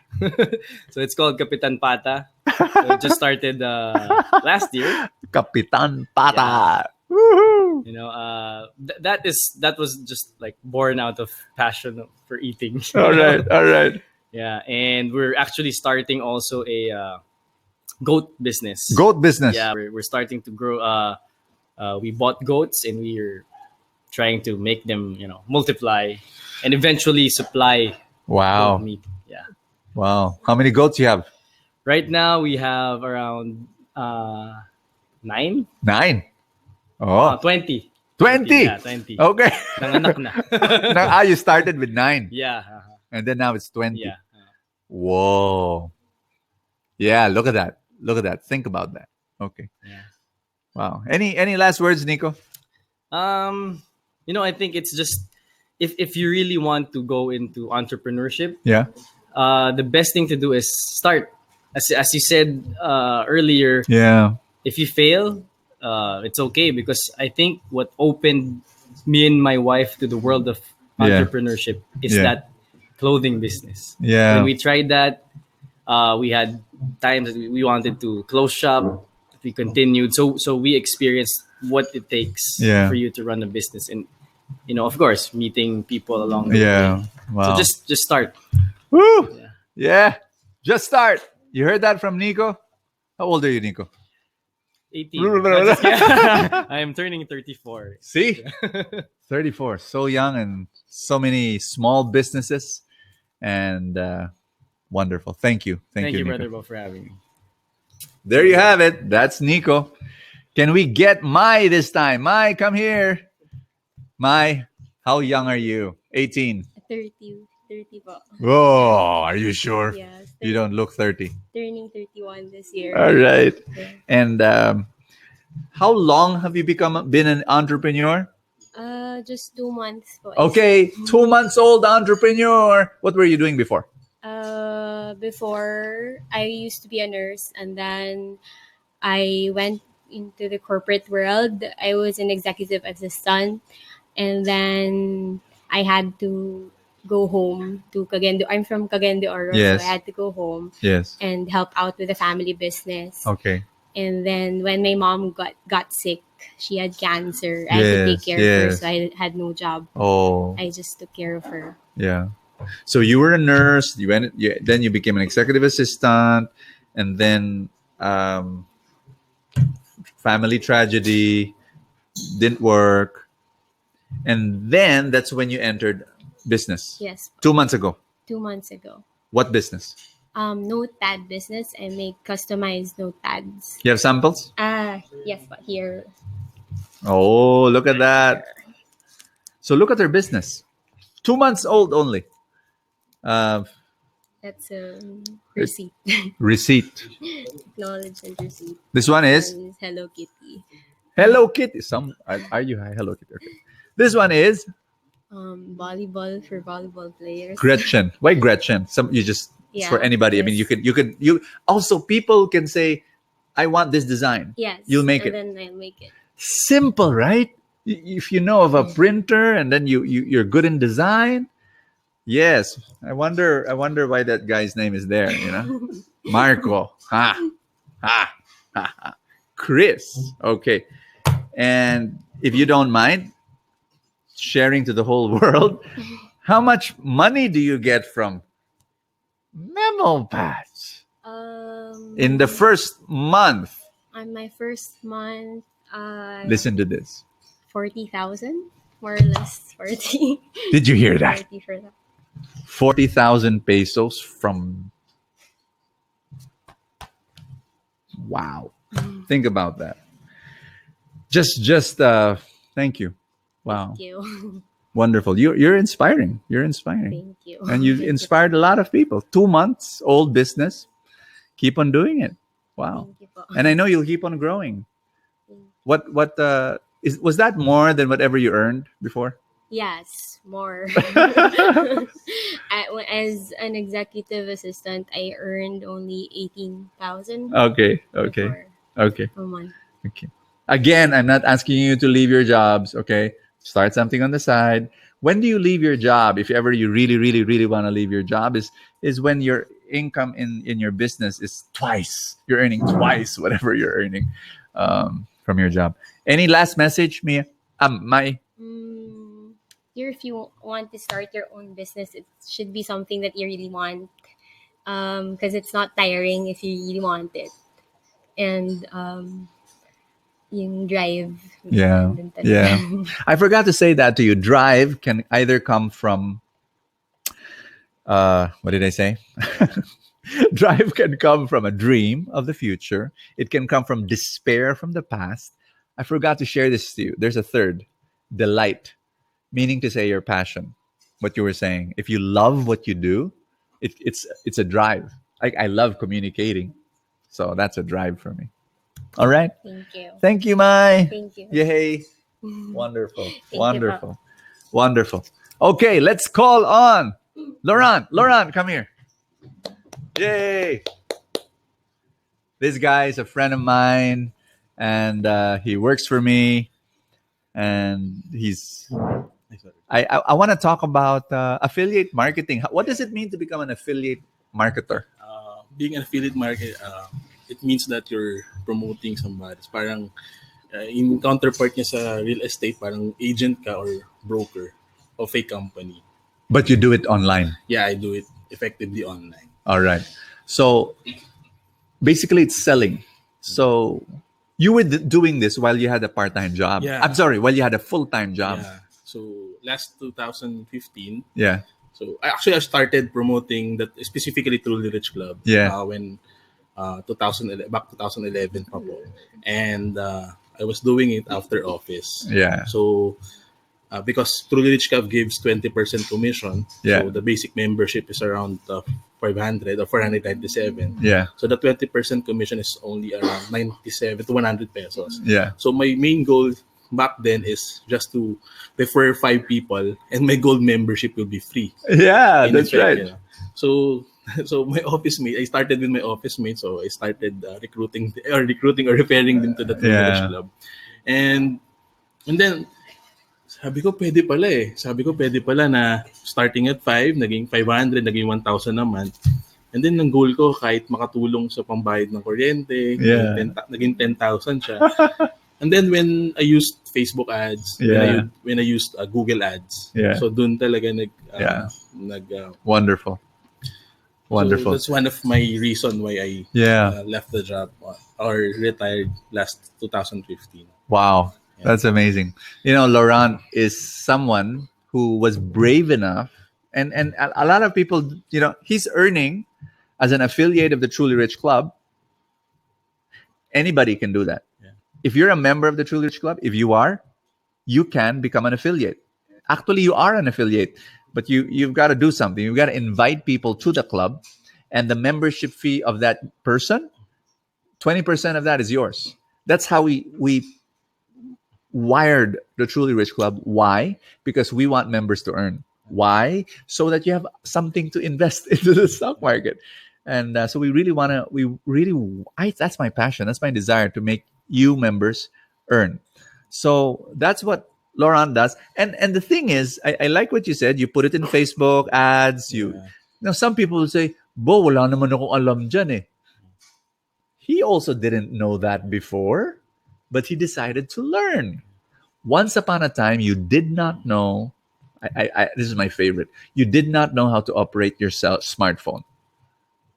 So it's called Kapitan Pata. So it just started last year. Kapitan Pata. Woohoo! That was just like born out of passion for eating. All right. All right. Yeah, and we're actually starting also a goat business. Goat business. Yeah, we're starting to grow. We bought goats, and we're trying to make them, multiply, and eventually supply Wow. goat meat. Yeah. Wow. How many goats you have? Right now we have around 9, 9. Oh, 20. 20. Yeah, 20. Okay. Nanganak na. Now, you started with 9. Yeah. And then now it's 20. Yeah. Whoa. Yeah, look at that. Look at that. Think about that. Okay. Yeah. Wow. Any last words, Nico? I think it's just if you really want to go into entrepreneurship, Yeah. the best thing to do is start. As you said earlier, Yeah. if you fail, it's okay, because I think what opened me and my wife to the world of Yeah. entrepreneurship is Yeah. that clothing business. Yeah. When we tried that, we had times that we wanted to close shop. We continued, so we experienced what it takes Yeah. for you to run a business, and of course, meeting people along the Yeah. way. Wow. So just start. Woo! Yeah. Yeah. Just start. You heard that from Nico? How old are you, Nico? 18. No, just kidding. I am turning 34. See? 34. So young, and so many small businesses. And wonderful. Thank you. Thank you, Nico. Brother Bo, for having me. There you have it. That's Nico. Can we get Mai this time? Mai, come here. Mai, how young are you? 18. 30 po. Whoa, are you sure? Yes. You don't look 30. Turning 31 this year. All right. Yeah. And how long have you been an entrepreneur? Just 2 months po. Okay, 2 months old entrepreneur. What were you doing before? Before, I used to be a nurse, and then I went into the corporate world. I was an executive assistant, and then I had to go home to Cagayan. I'm from Cagayan de Oro, Yes. so I had to go home Yes. and help out with the family business. Okay. And then when my mom got sick, she had cancer. I had to take Yes, care of her, yes. so I had no job. Oh, I just took care of her. yeah. So you were a nurse. Then you became an executive assistant, and then family tragedy didn't work, and then that's when you entered business? Yes, 2 months ago. 2 months ago. What business? Notepad business. I make customized notepads. You have samples? Yes, but here. Oh, look at that. So look at their business. 2 months old only. Uh, That's a receipt. receipt. Acknowledgement receipt. This one is And Hello Kitty. Hello Kitty. Are you Hello Kitty? Okay. This one is Volleyball for volleyball players. Gretchen. Why Gretchen? It's for Yeah, anybody. I mean, yes. you also people can say, I want this design. Yes. You'll make it. And then I'll make it. Simple, right? If you know of a printer and then you're good in design. Yes. I wonder why that guy's name is there, Marco. Ha. Ha. Ha. Ha. Chris. Okay. And if you don't mind sharing to the whole world, how much money do you get from memo pads in the first month? On my first month, Listen to this. 40,000, more or less 40. Did you hear that? 40 for that. 40,000 pesos from. Wow. Think about that. Just thank you. Wow. Thank you. Wonderful. You're inspiring. You're inspiring. Thank you. And you've inspired a lot of people. 2 months old business. Keep on doing it. Wow. Thank you po. And I know you'll keep on growing. Was that more than whatever you earned before? Yes, more. As an executive assistant, I earned only 18,000 Okay. before Okay. a month. Okay. Again, I'm not asking you to leave your jobs. Okay. Start something on the side. When do you leave your job? If ever you really, really, really want to leave your job, is when your income in your business is twice. You're earning twice whatever you're earning from your job. Any last message, Mia? My. Here, if you want to start your own business, it should be something that you really want. Because it's not tiring if you really want it. And yung drive. Yeah. I forgot to say that to you. Drive can either come from what did I say? Drive can come from a dream of the future. It can come from despair from the past. I forgot to share this to you. There's a third, delight, meaning to say your passion. What you were saying. If you love what you do, it's a drive. I love communicating, so that's a drive for me. All right. Thank you. Thank you, Mai. Thank you. Yay. Wonderful. you, Wonderful. Wonderful. Okay, let's call on Laurent. Laurent, come here. Yay. This guy is a friend of mine, and he works for me, and I want to talk about affiliate marketing. What does it mean to become an affiliate marketer? Being an affiliate marketer, it means that you're promoting somebody. It's parang in counterpart niya sa real estate, parang agent ka or broker of a company. But you do it online. Yeah, I do it effectively online. All right. So basically it's selling. So you were doing this while you had a part-time job. Yeah. I'm sorry, while you had a full-time job. Yeah. So last 2015. Yeah. So I started promoting that specifically through the Rich Club. Yeah. When 2011, back 2011 pa po. And I was doing it after office. Yeah. So because Truly Rich Club gives 20% commission. Yeah. So the basic membership is around 500 or 497. Yeah. So the 20% commission is only around 97 to 100 pesos. Yeah. So my main goal back then is just to refer 5 people, and my gold membership will be free. Yeah, In that's effect, right. you know. So my office mate, I started with my office mate, so I started recruiting or referring them to the Truly Yeah. Rich Club. And then sabi ko pwede pala na starting at 5, naging 500, naging 1,000 a month. And then ang goal ko kahit makatulong sa pambayad ng kuryente, Yeah. naging 10,000 siya. And then when I used Facebook ads, Yeah. when I used Google ads, Yeah. so dun talaga Yeah. Wonderful. Wonderful. So that's one of my reason why I Yeah. left the job or retired last 2015. Wow. That's amazing. You know, Laurent is someone who was brave enough, and a lot of people, he's earning as an affiliate of the Truly Rich Club. Anybody can do that. Yeah. If you're a member of the Truly Rich Club, if you are, you can become an affiliate. Actually, you are an affiliate, but you've got to do something. You've got to invite people to the club, and the membership fee of that person, 20% of that is yours. That's how we wired the Truly Rich Club. Why? Because we want members to earn. Why? So that you have something to invest into the stock market. And so we really want to, that's my passion. That's my desire, to make you members earn. So that's what Laurent does. And the thing is, I like what you said. You put it in Facebook ads. Some people will say, Bo, wala naman akong alam dyan eh. He also didn't know that before, but he decided to learn. Once upon a time, you did not know. This is my favorite. You did not know how to operate your smartphone.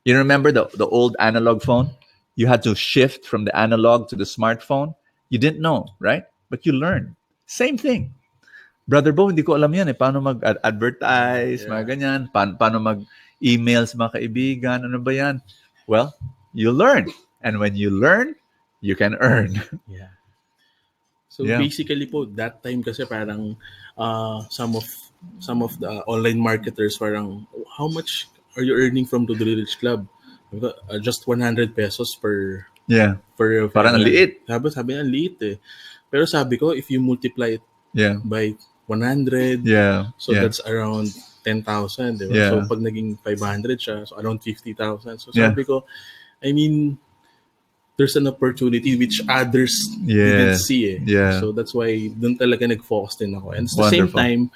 You remember the old analog phone? You had to shift from the analog to the smartphone. You didn't know, right? But you learned. Same thing. Brother Bo, hindi ko alam yan eh. Paano mag-advertise, mga ganyan. Paano mag-email sa mga kaibigan. Ano ba yan? Well, you learn. And when you learn, you can earn. Yeah. So basically po, that time kasi parang some of the online marketers parang, how much are you earning from the Rich Club? Just 100 pesos per... Yeah. Parang liit. Sabi ang liit eh. Pero sabi ko, if you multiply it by 100, so that's around 10,000. Diba? Yeah. So pag naging 500 siya, so around 50,000. So sabi ko, I mean, there's an opportunity which others didn't see eh. Yeah. So that's why dun talaga nag-focus din ako. And at the same time,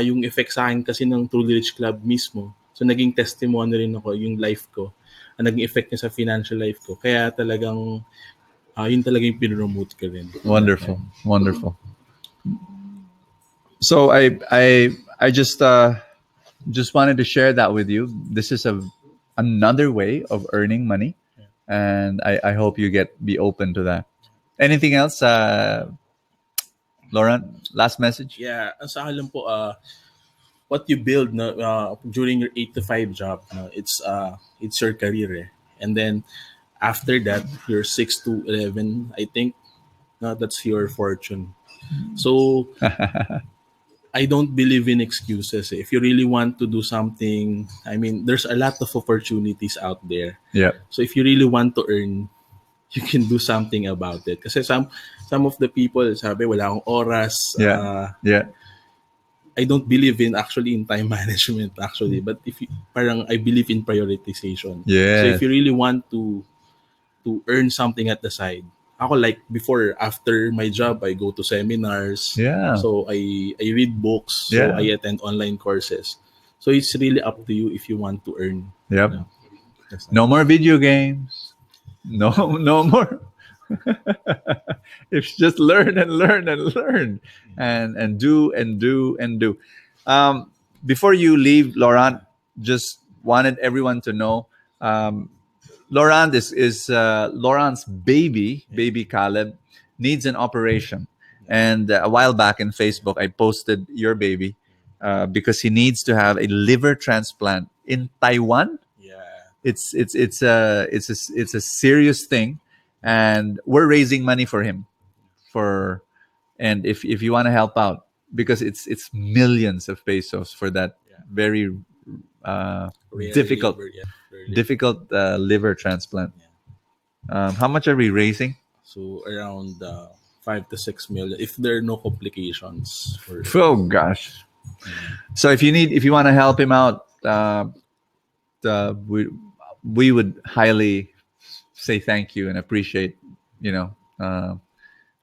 yung effect sa akin kasi ng Truly Rich Club mismo, so naging testimony rin ako, yung life ko, naging effect niya sa financial life ko. Kaya talagang, yun talaga yung pinromote ko rin. Wonderful. Wonderful. So I just wanted to share that with you. This is another way of earning money. And I hope you be open to that. Anything else, Laurent? Last message? Yeah, sa akin lang po, what you build during your 8 to 5 job, it's your career eh. And then after that, your 6 to 11, I think, that's your fortune. So I don't believe in excuses. If you really want to do something, I mean, there's a lot of opportunities out there. Yeah. So if you really want to earn, you can do something about it. Kasi some of the people sabi, wala akong oras. I don't believe in time management actually, but I believe in prioritization. Yeah. So if you really want to earn something at the side, ako like before, after my job, I go to seminars. Yeah. So I read books. So I attend online courses. So it's really up to you if you want to earn. Yep. No more video games. No more. It's just learn and learn and learn and do. Before you leave, Laurent, just wanted everyone to know. Laurent is Laurent's baby Caleb needs an operation, and a while back in Facebook I posted your baby because he needs to have a liver transplant in Taiwan. Yeah, it's a serious thing, and we're raising money for him. And if you want to help out, because it's millions of pesos for that very difficult liver transplant. How much are we raising? So around 5 to 6 million if there are no complications. Oh gosh! So if you want to help him out, we would highly say thank you and appreciate.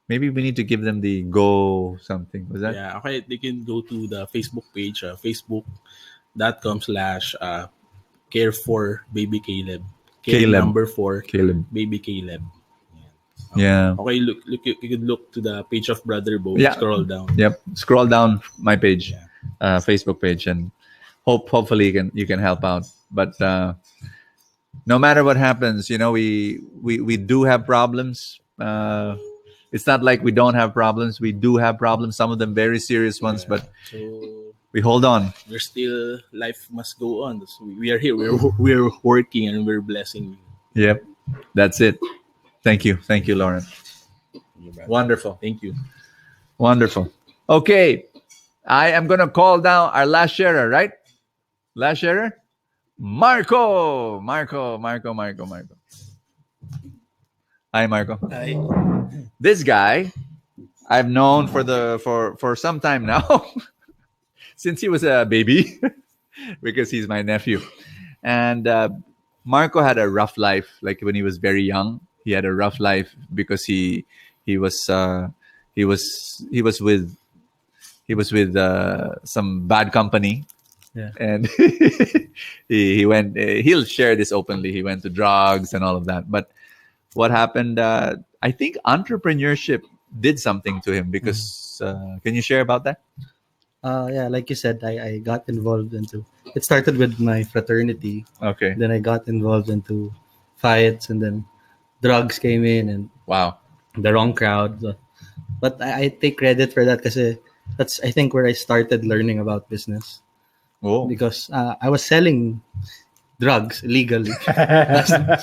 Maybe we need to give them the go something. Was that? Yeah, okay. They can go to the Facebook page, facebook.com/care for baby Caleb. Caleb. Number 4. Caleb. Baby Caleb. Yeah. Okay, look. You could look to the page of Brother Bo. Yeah. Scroll down. Yep. Scroll down my page, Facebook page, and hopefully you can help out. But no matter what happens, we do have problems. It's not like we don't have problems. We do have problems. Some of them very serious ones, but So we hold on. there's still life must go on. So we are here. We're working and we're blessing you. Yep, that's it. Thank you, Lauren. Wonderful, Thank you. wonderful. Okay, I am gonna call down our last sharer, right? Last sharer, Marco. Hi, Marco. Hi. This guy I've known for some time now, since he was a baby, because he's my nephew. And Marco had a rough life. Like when he was very young, he had a rough life because he was he was he was with some bad company. Yeah. And he went. He'll share this openly. He went to drugs and all of that. But what happened? I think entrepreneurship did something to him because. Can you share about that? Yeah, like you said, I got involved into. It started with my fraternity. Okay. Then I got involved into fights, and then drugs came in, and Wow. the wrong crowd. So- But I take credit for that because that's I think where I started learning about business Oh. because I was selling drugs illegally,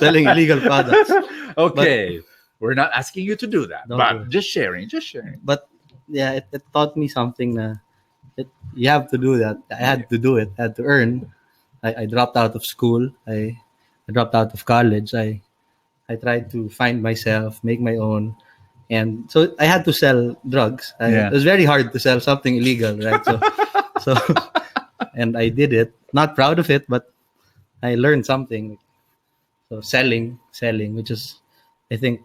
selling illegal products. Okay. We're not asking you to do that, Don't but do it. just sharing. Just sharing. But yeah, it taught me something. You have to do that. I had to do it. I had to earn. I dropped out of school. I dropped out of college. I tried to find myself, make my own, and so I had to sell drugs. Yeah. It was very hard to sell something illegal, right? So and I did it. Not proud of it, but I learned something. So selling, which is, I think,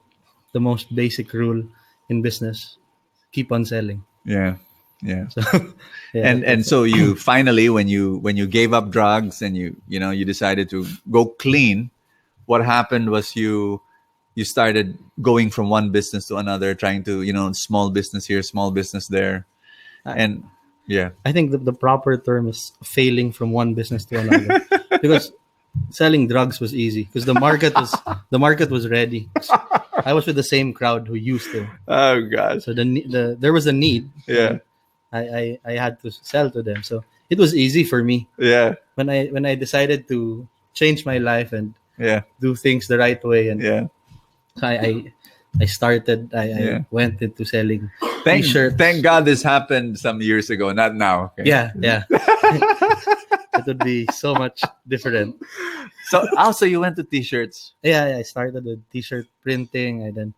the most basic rule in business. Keep on selling. Yeah. Yeah. So yeah, And so you finally when you gave up drugs and you decided to go clean, what happened was you started going from one business to another, trying to small business here, small business there, and yeah. I think the proper term is failing from one business to another because selling drugs was easy because the market was ready. I was with the same crowd who used to, Oh gosh. so there was a need. Yeah. I had to sell to them, so it was easy for me Yeah. when I decided to change my life and Yeah. do things the right way, and Yeah. I started. I Yeah. went into selling Thank t-shirts. thank God this happened some years ago, not now. Okay? Yeah. It would be so much different. So also you went to t-shirts. Yeah, I started with t-shirt printing, and then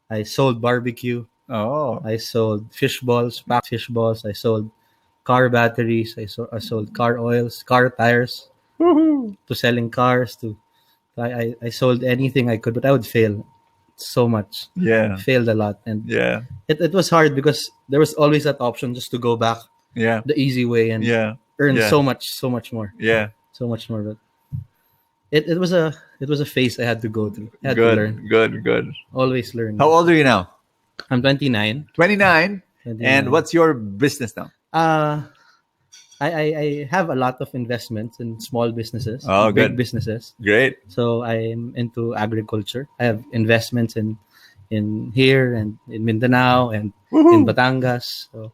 I sold barbecue. Oh. I sold fish balls, packed fish balls. I sold car batteries. I sold car oils, car tires, to selling cars. I sold anything I could, but I would fail so much. Yeah. Failed a lot, and Yeah. it was hard because there was always that option just to go back Yeah. the easy way and Yeah. earn Yeah. so much more, Yeah. so much more. But it was a phase I had to go through. I had to learn. Good. Always learn. How old are you now? I'm 29. 29. 29. And what's your business now? I have a lot of investments in small businesses, Oh, big good. businesses. Great. So I'm into agriculture. I have investments in here and in Mindanao and in Batangas. So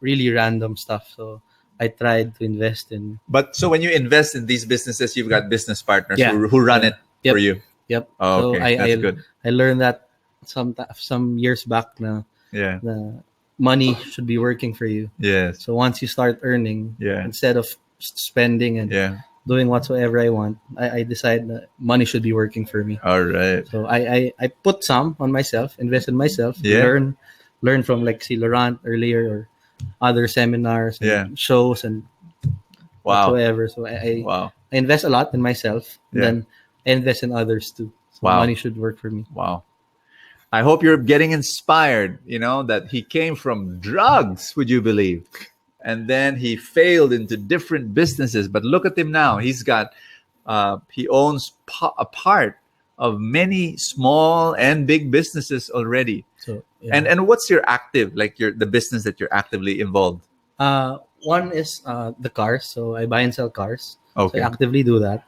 really random stuff. So I tried to invest in. But so when you invest in these businesses, you've got business partners Yeah. who run it Yep. for you. Yep. Oh, So okay. That's good. I learned that some years back na Yeah. money should be working for you. Yes. So once you start earning, Yeah. instead of spending and Yeah. doing whatsoever I want, I decide that money should be working for me. All right. So I put some on myself, invest in myself, Yeah. learn from like si Laurent earlier or other seminars and Yeah. shows and Wow. whatsoever. So I Wow. invest a lot in myself. Yeah. Then I invest in others too. So Wow. money should work for me. Wow. I hope you're getting inspired, that he came from drugs, would you believe? And then he failed into different businesses. But look at him now. He owns a part of many small and big businesses already. So yeah. And what's your the business that you're actively involved? One is the cars. So I buy and sell cars. So Okay. I actively do that.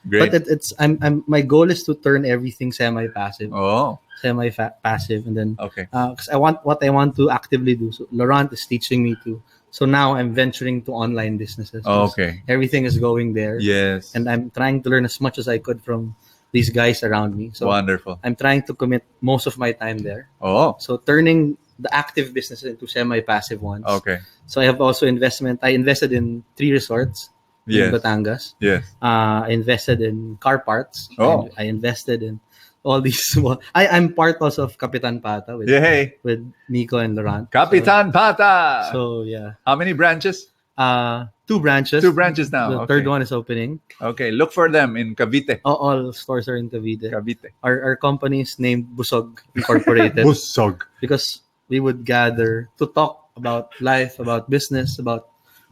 Great. But I'm my goal is to turn everything semi-passive, Oh, semi-passive, and then okay. because I want to actively do. So Laurent is teaching me to. So now I'm venturing to online businesses. 'Cause Okay. everything is going there, Yes. and I'm trying to learn as much as I could from these guys around me. So Wonderful. I'm trying to commit most of my time there. Oh, So turning the active businesses into semi-passive ones. okay. So I have also investment. I invested in 3 resorts in Yes. Batangas. Yes. I invested in car parts. Oh. I invested in all these small. I'm part also of Kapitan Pata Yay. with Nico and Laurent. Kapitan Pata. So yeah, How many branches? 2 branches. 2 branches now. The Okay. third one is opening. Okay. Look for them in Cavite. All stores are in Cavite. Cavite. Our company is named Busog Incorporated Busog. because we would gather to talk about life, about business, about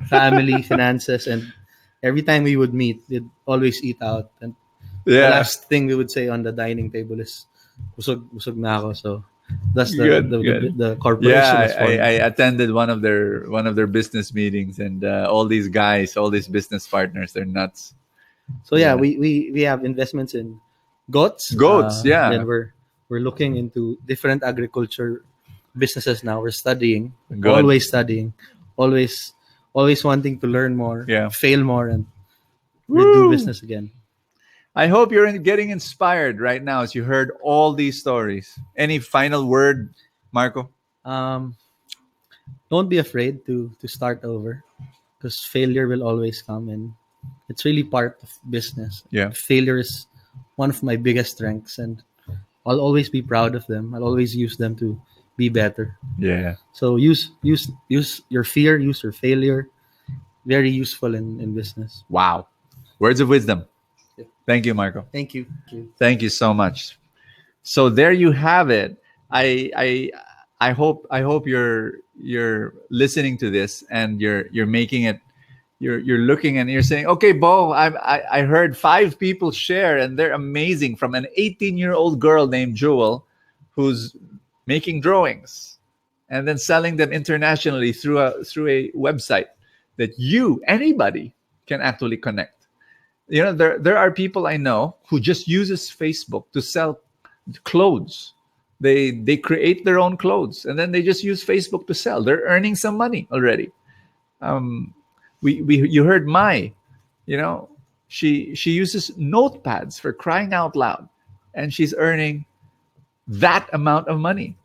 family, finances, and every time we would meet, we'd always eat out. And the Yeah. last thing we would say on the dining table is busog na ako. So that's Good, good. the corporation Yeah, is formed. I attended one of their business meetings, and all these guys, all these business partners, they're nuts. So yeah, Yeah. we have investments in goats. Goats, yeah. Then we're looking into different agriculture businesses now. We're studying, Good. always studying, always wanting to learn more, Yeah. fail more, and Woo! do business again. I hope you're getting inspired right now as you heard all these stories. Any final word, Marco? Um, don't be afraid to start over, because failure will always come, and it's really part of business. Yeah. Failure is one of my biggest strengths, and I'll always be proud of them. I'll always use them to be better. Yeah. So use your fear, use your failure. Very useful in business. Wow. Words of wisdom. Thank you, Marco. Thank you. Thank you so much. So there you have it. I hope you're listening to this and you're making it. You're looking and you're saying, okay, Bo, I heard 5 people share and they're amazing, from an 18-year-old girl named Jewel, who's making drawings and then selling them internationally through a website that anybody can actually connect. There are people I know who just uses Facebook to sell clothes. They create their own clothes and then they just use Facebook to sell. They're earning some money already. You heard Mai, she uses notepads, for crying out loud, and she's earning that amount of money.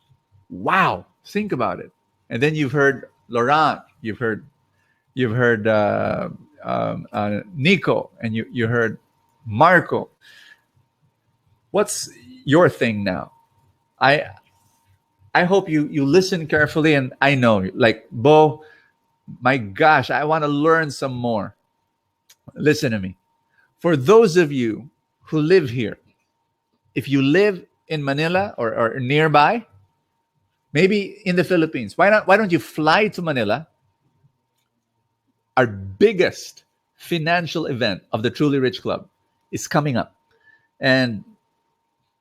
Wow, think about it. And then you've heard Laurent, you've heard Nico, and you heard Marco. What's your thing now? I hope you listen carefully, and I know, like, Bo, my gosh, I want to learn some more. Listen to me. For those of you who live here, if you live in Manila or nearby, maybe in the Philippines, why don't you fly to Manila? Our biggest financial event of the Truly Rich Club is coming up, and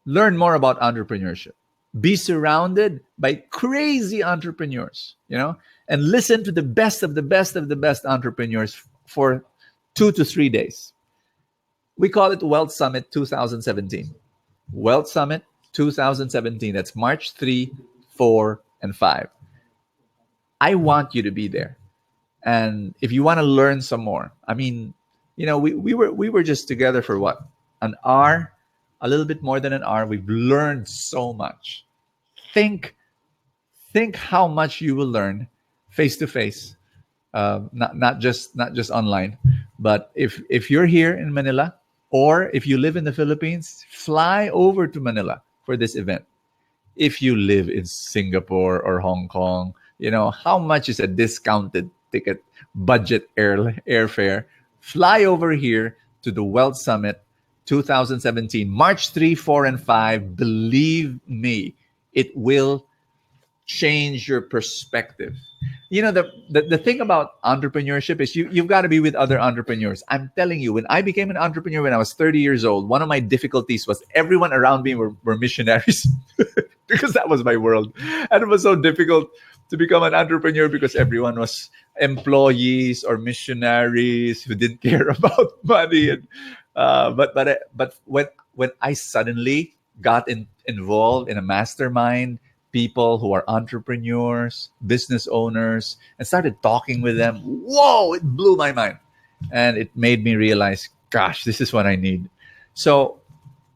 learn more about entrepreneurship. Be surrounded by crazy entrepreneurs, and listen to the best of the best of the best entrepreneurs for 2 to 3 days. We call it Wealth Summit 2017. Wealth Summit 2017. That's March 3, 4, and 5. I want you to be there. And if you want to learn some more, I mean, we were just together for what? An hour, a little bit more than an hour. We've learned so much. Think how much you will learn face to face, not just online. But if you're here in Manila, or if you live in the Philippines, fly over to Manila for this event. If you live in Singapore or Hong Kong, how much is a discounted ticket, budget airfare? Fly over here to the Wealth Summit 2017, March 3, 4, and 5. Believe me, it will change your perspective. The thing about entrepreneurship is you've got to be with other entrepreneurs. I'm telling you, when I became an entrepreneur when I was 30 years old, one of my difficulties was everyone around me were missionaries because that was my world. And it was so difficult to become an entrepreneur because everyone was employees or missionaries who didn't care about money. And but when I suddenly got involved in a mastermind, people who are entrepreneurs, business owners, and started talking with them, whoa, it blew my mind, and it made me realize, gosh, this is what I need. So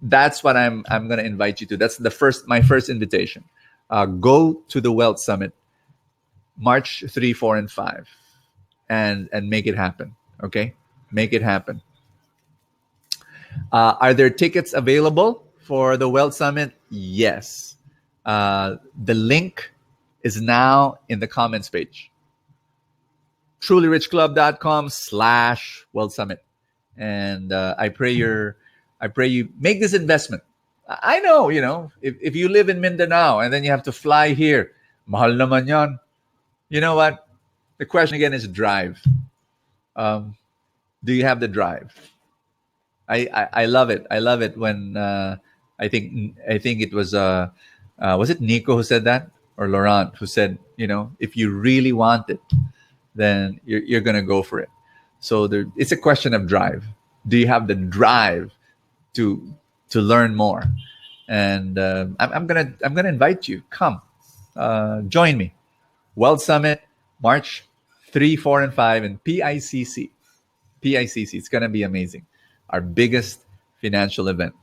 that's what I'm going to invite you to. That's my first invitation. Go to the Wealth Summit, March 3, 4, and 5, and make it happen. Okay, make it happen. Are there tickets available for the Wealth Summit? Yes. The link is now in the comments page. trulyrichclub.com/Wealth Summit. And I pray you make this investment. I know, if you live in Mindanao and then you have to fly here, mahal naman yan. You know what? The question again is drive. Do you have the drive? I love it. I love it when I think it was it Nico who said that, or Laurent who said, if you really want it, then you're gonna go for it. So it's a question of drive. Do you have the drive to learn more? And I'm gonna invite you. Come, join me. Wealth Summit, March 3, 4, and 5 in PICC. PICC. It's gonna be amazing. Our biggest financial event.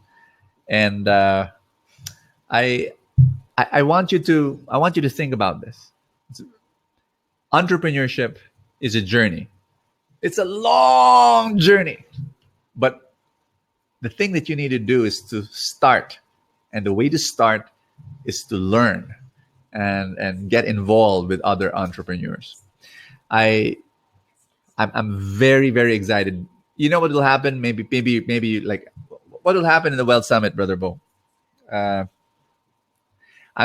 And I want you to think about this. Entrepreneurship is a journey. It's a long journey. But the thing that you need to do is to start. And the way to start is to learn and get involved with other entrepreneurs. I'm very, very excited. You know what will happen? Maybe like what will happen in the Wealth Summit, Brother Bo? I'm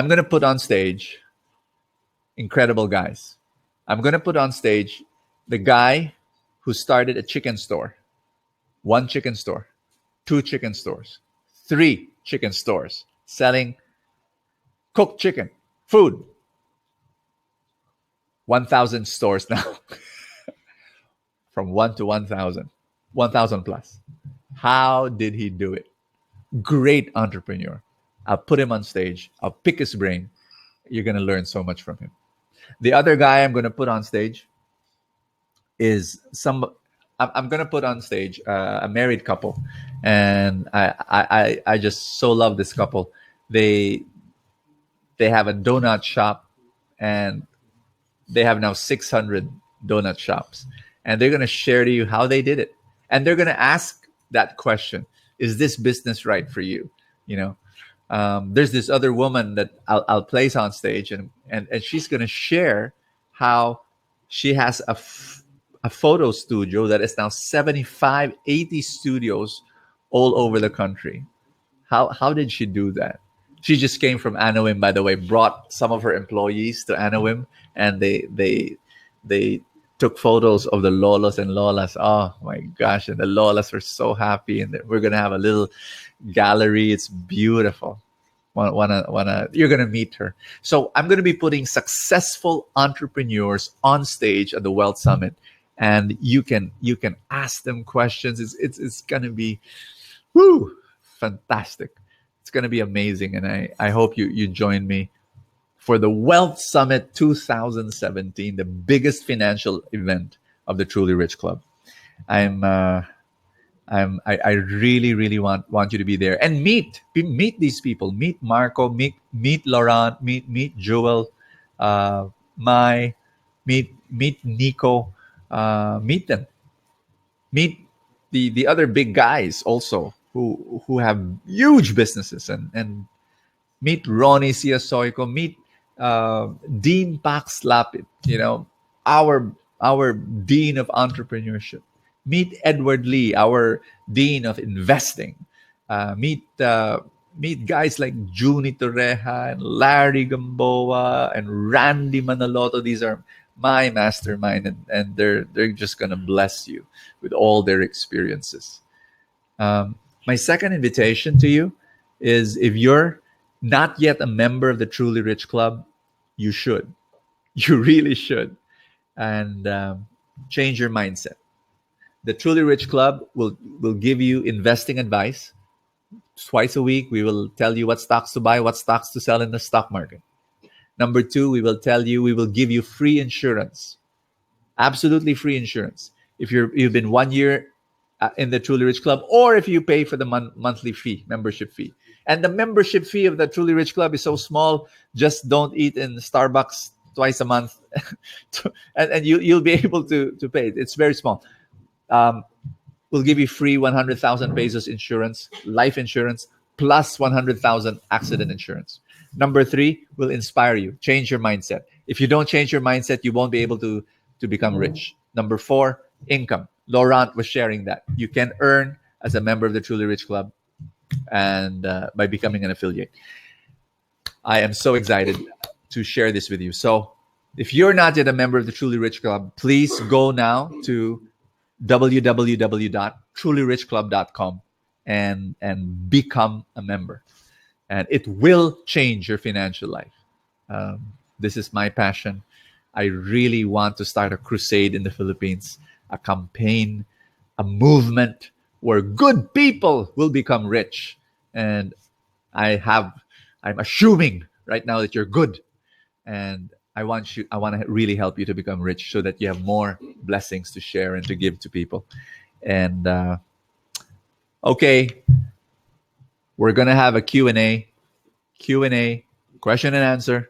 gonna put on stage incredible guys. I'm gonna put on stage the guy who started a chicken store, 1 chicken store, 2 chicken stores, 3 chicken stores selling cooked chicken, food. 1,000 stores now. From 1 to 1,000, 1,000 plus. How did he do it? Great entrepreneur. I'll put him on stage. I'll pick his brain. You're going to learn so much from him. The other guy I'm going to put on stage is I'm going to put on stage a married couple. And I just so love this couple. They have a donut shop, and they have now 600 donut shops. And they're going to share to you how they did it. And they're going to ask that question: is this business right for you? There's this other woman that I'll place on stage, and she's going to share how she has a photo studio that is now 75, 80 studios all over the country. How did she do that? She just came from Anawim, by the way, brought some of her employees to Anawim, and they took photos of the lolos and lolas. Oh my gosh, and the lolas were so happy, and we're gonna have a little gallery. It's beautiful. You're gonna meet her. So I'm gonna be putting successful entrepreneurs on stage at the Wealth Summit, and you can ask them questions. It's gonna be fantastic. It's gonna be amazing, and I hope you join me for the Wealth Summit 2017, the biggest financial event of the Truly Rich Club. I really, really want you to be there and meet these people. Meet Marco, meet Laurent, meet Joel, meet Nico, meet them. Meet the other big guys also who have huge businesses, and meet Ronnie Siasoyko, meet Dean Pax Lapid, our Dean of Entrepreneurship. Meet Edward Lee, our Dean of Investing. Meet guys like Juni Torreja and Larry Gamboa and Randy Manaloto. These are my mastermind, and they're just gonna bless you with all their experiences. My second invitation to you is, if you're not yet a member of the Truly Rich Club, you should You really should. And change your mindset. The Truly Rich Club will give you investing advice. Twice a week, we will tell you what stocks to buy, what stocks to sell in the stock market. Number two, we will give you free insurance, absolutely free insurance. If you've been 1 year in the Truly Rich Club, or if you pay for the monthly fee, membership fee. And the membership fee of the Truly Rich Club is so small, just don't eat in Starbucks twice a month, and you'll be able to pay it. It's very small. We'll give you free 100,000 pesos insurance, life insurance, plus 100,000 accident insurance. Number three, will inspire you, change your mindset. If you don't change your mindset, you won't be able to become rich. Number four, income. Laurent was sharing that. You can earn as a member of the Truly Rich Club and by becoming an affiliate. I am so excited to share this with you. So if you're not yet a member of the Truly Rich Club, please go now to www.trulyrichclub.com and become a member. And it will change your financial life. This is my passion. I really want to start a crusade in the Philippines, a campaign, a movement where good people will become rich. And I'm assuming right now that you're good. And I want to really help you to become rich so that you have more blessings to share and to give to people. And okay, we're going to have a Q&A, question and answer.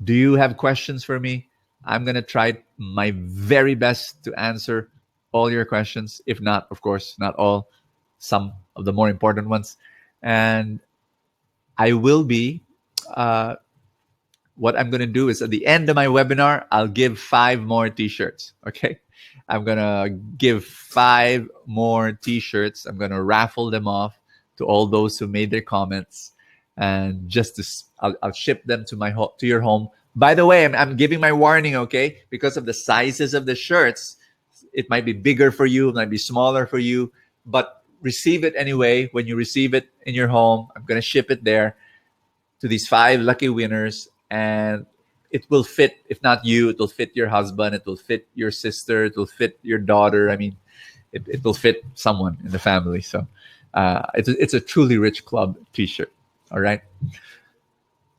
Do you have questions for me? I'm going to try my very best to answer all your questions. If not, of course, not all, some of the more important ones. And I will be, what I'm going to do is at the end of my webinar, I'll give 5 more t-shirts. Okay. I'm going to give 5 more t-shirts. I'm going to raffle them off to all those who made their comments, and I'll ship them to your home. By the way, I'm giving my warning, okay? Because of the sizes of the shirts, it might be bigger for you, it might be smaller for you, but receive it anyway. When you receive it in your home, I'm going to ship it there to these 5 lucky winners, and it will fit, if not you, it will fit your husband, it will fit your sister, it will fit your daughter. I mean, it will fit someone in the family. So it's a Truly Rich Club t-shirt. All right.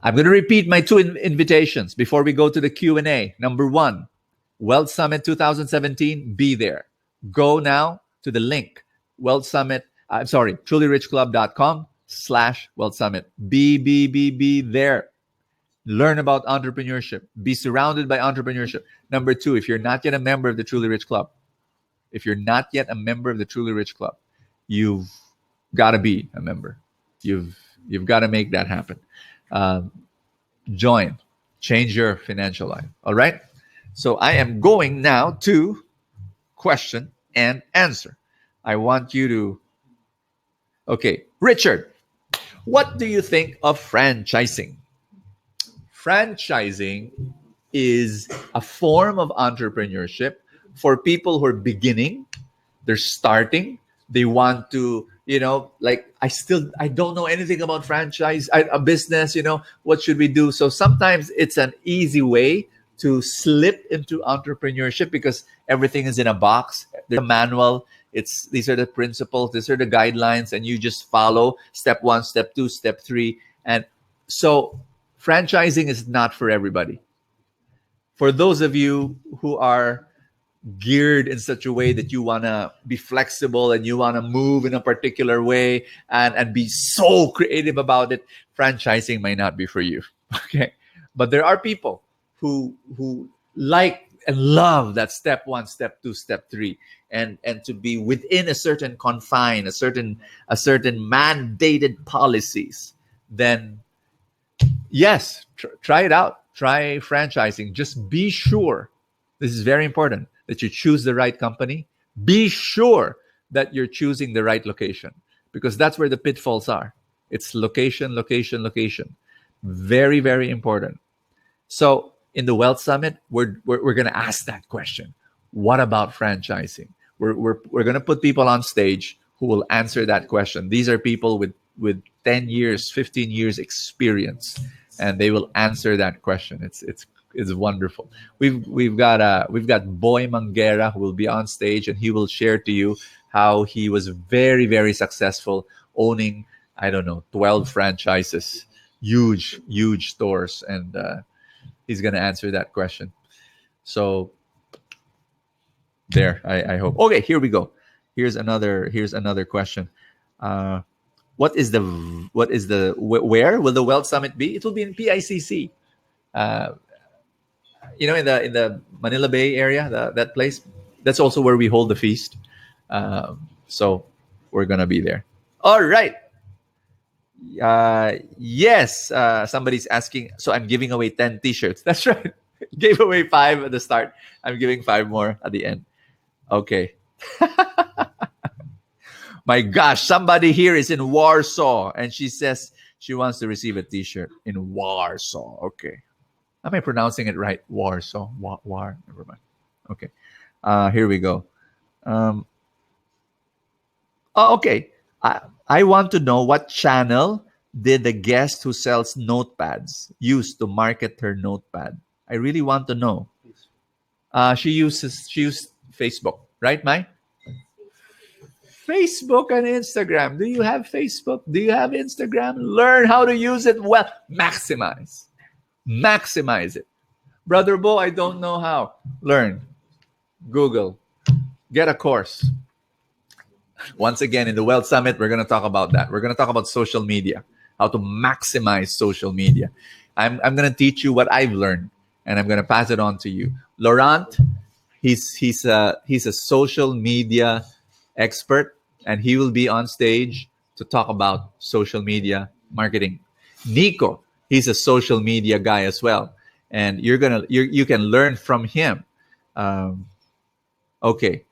I'm going to repeat my 2 invitations before we go to the Q&A. Number 1, Wealth Summit 2017. Be there. Go now to the link, trulyrichclub.com/Wealth Summit. Be there. Learn about entrepreneurship. Be surrounded by entrepreneurship. Number 2, if you're not yet a member of the Truly Rich Club, you've got to be a member. You've got to make that happen. Join, change your financial life. All right. So I am going now to question and answer. I want you to, okay, Richard, what do you think of franchising? Franchising is a form of entrepreneurship for people who are beginning, they're starting, they want to, like, I don't know anything about a business, what should we do? So sometimes it's an easy way to slip into entrepreneurship because everything is in a box. There's a manual. These are the principles, these are the guidelines, and you just follow step 1, step 2, step 3. And so franchising is not for everybody. For those of you who are geared in such a way that you want to be flexible and you want to move in a particular way and be so creative about it, franchising might not be for you. Okay. But there are people who like and love that step 1, step 2, step 3, and to be within a certain confine, a certain mandated policies. Then yes, try it out. Try franchising. Just be sure, this is very important, that you choose the right company. Be sure that you're choosing the right location, because that's where the pitfalls are. It's location. Very, very important. So in the Wealth Summit, we're going to ask that question. What about franchising? We're going to put people on stage who will answer that question. These are people with 10 years, 15 years experience, and they will answer that question. It's is wonderful. We've got Boy Mangera who will be on stage, and he will share to you how he was very, very successful owning, I don't know, 12 franchises, huge stores, and he's gonna answer that question. So there, I hope. Okay, here we go. Here's another question. Uh, where will the Wealth Summit be? It will be in PICC. Uh, in the Manila Bay area, that place. That's also where we hold the feast. So we're gonna be there. All right. Yes. Somebody's asking. So I'm giving away 10 T-shirts. That's right. Gave away 5 at the start. I'm giving 5 more at the end. Okay. My gosh, somebody here is in Warsaw, and she says she wants to receive a T-shirt in Warsaw. Okay. Am I pronouncing it right? Warsaw. War. Never mind. Okay. Here we go. Okay. I want to know what channel did the guest who sells notepads use to market her notepad? I really want to know. She used Facebook, right, Mai? Facebook and Instagram. Do you have Facebook? Do you have Instagram? Learn how to use it well. Maximize it. Brother Bo, I don't know how. Learn. Google. Get a course. Once again, in the Wealth Summit, we're going to talk about that. We're going to talk about social media, how to maximize social media. I'm going to teach you what I've learned, and I'm going to pass it on to you. Laurent, he's a social media expert, and he will be on stage to talk about social media marketing. Nico, he's a social media guy as well, and you can learn from him. Okay.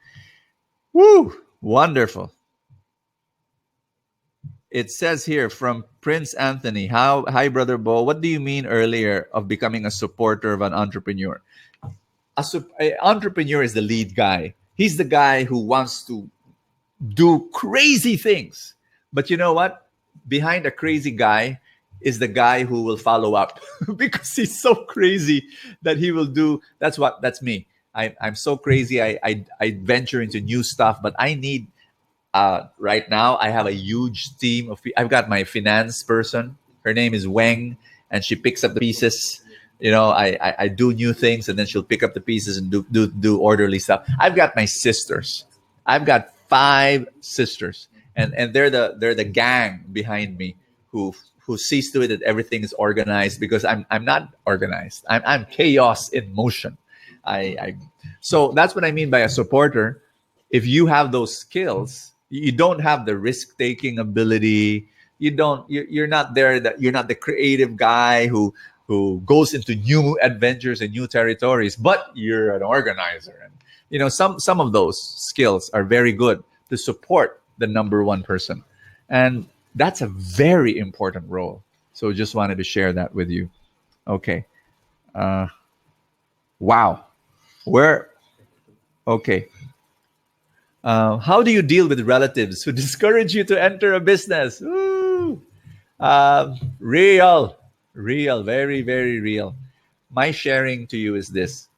Woo! Wonderful. It says here from Prince Anthony, hi, Brother Bo, what do you mean earlier of becoming a supporter of an entrepreneur? An entrepreneur is the lead guy. He's the guy who wants to do crazy things. But you know what? Behind a crazy guy is the guy who will follow up because he's so crazy that he will do. That's me. I'm so crazy. I venture into new stuff, but I need, right now, I have a huge team of. I've got my finance person. Her name is Weng, and she picks up the pieces. I do new things, and then she'll pick up the pieces and do orderly stuff. I've got my sisters. I've got 5 sisters, and they're the gang behind me who sees to it that everything is organized, because I'm not organized. I'm chaos in motion. So that's what I mean by a supporter. If you have those skills, you don't have the risk-taking ability. You're not there. That you're not the creative guy who goes into new adventures and new territories, but you're an organizer. And some of those skills are very good to support the number one person, and that's a very important role. So just wanted to share that with you. Okay. Wow. Okay. How do you deal with relatives who discourage you to enter a business? Ooh. Real, very, very real. My sharing to you is this.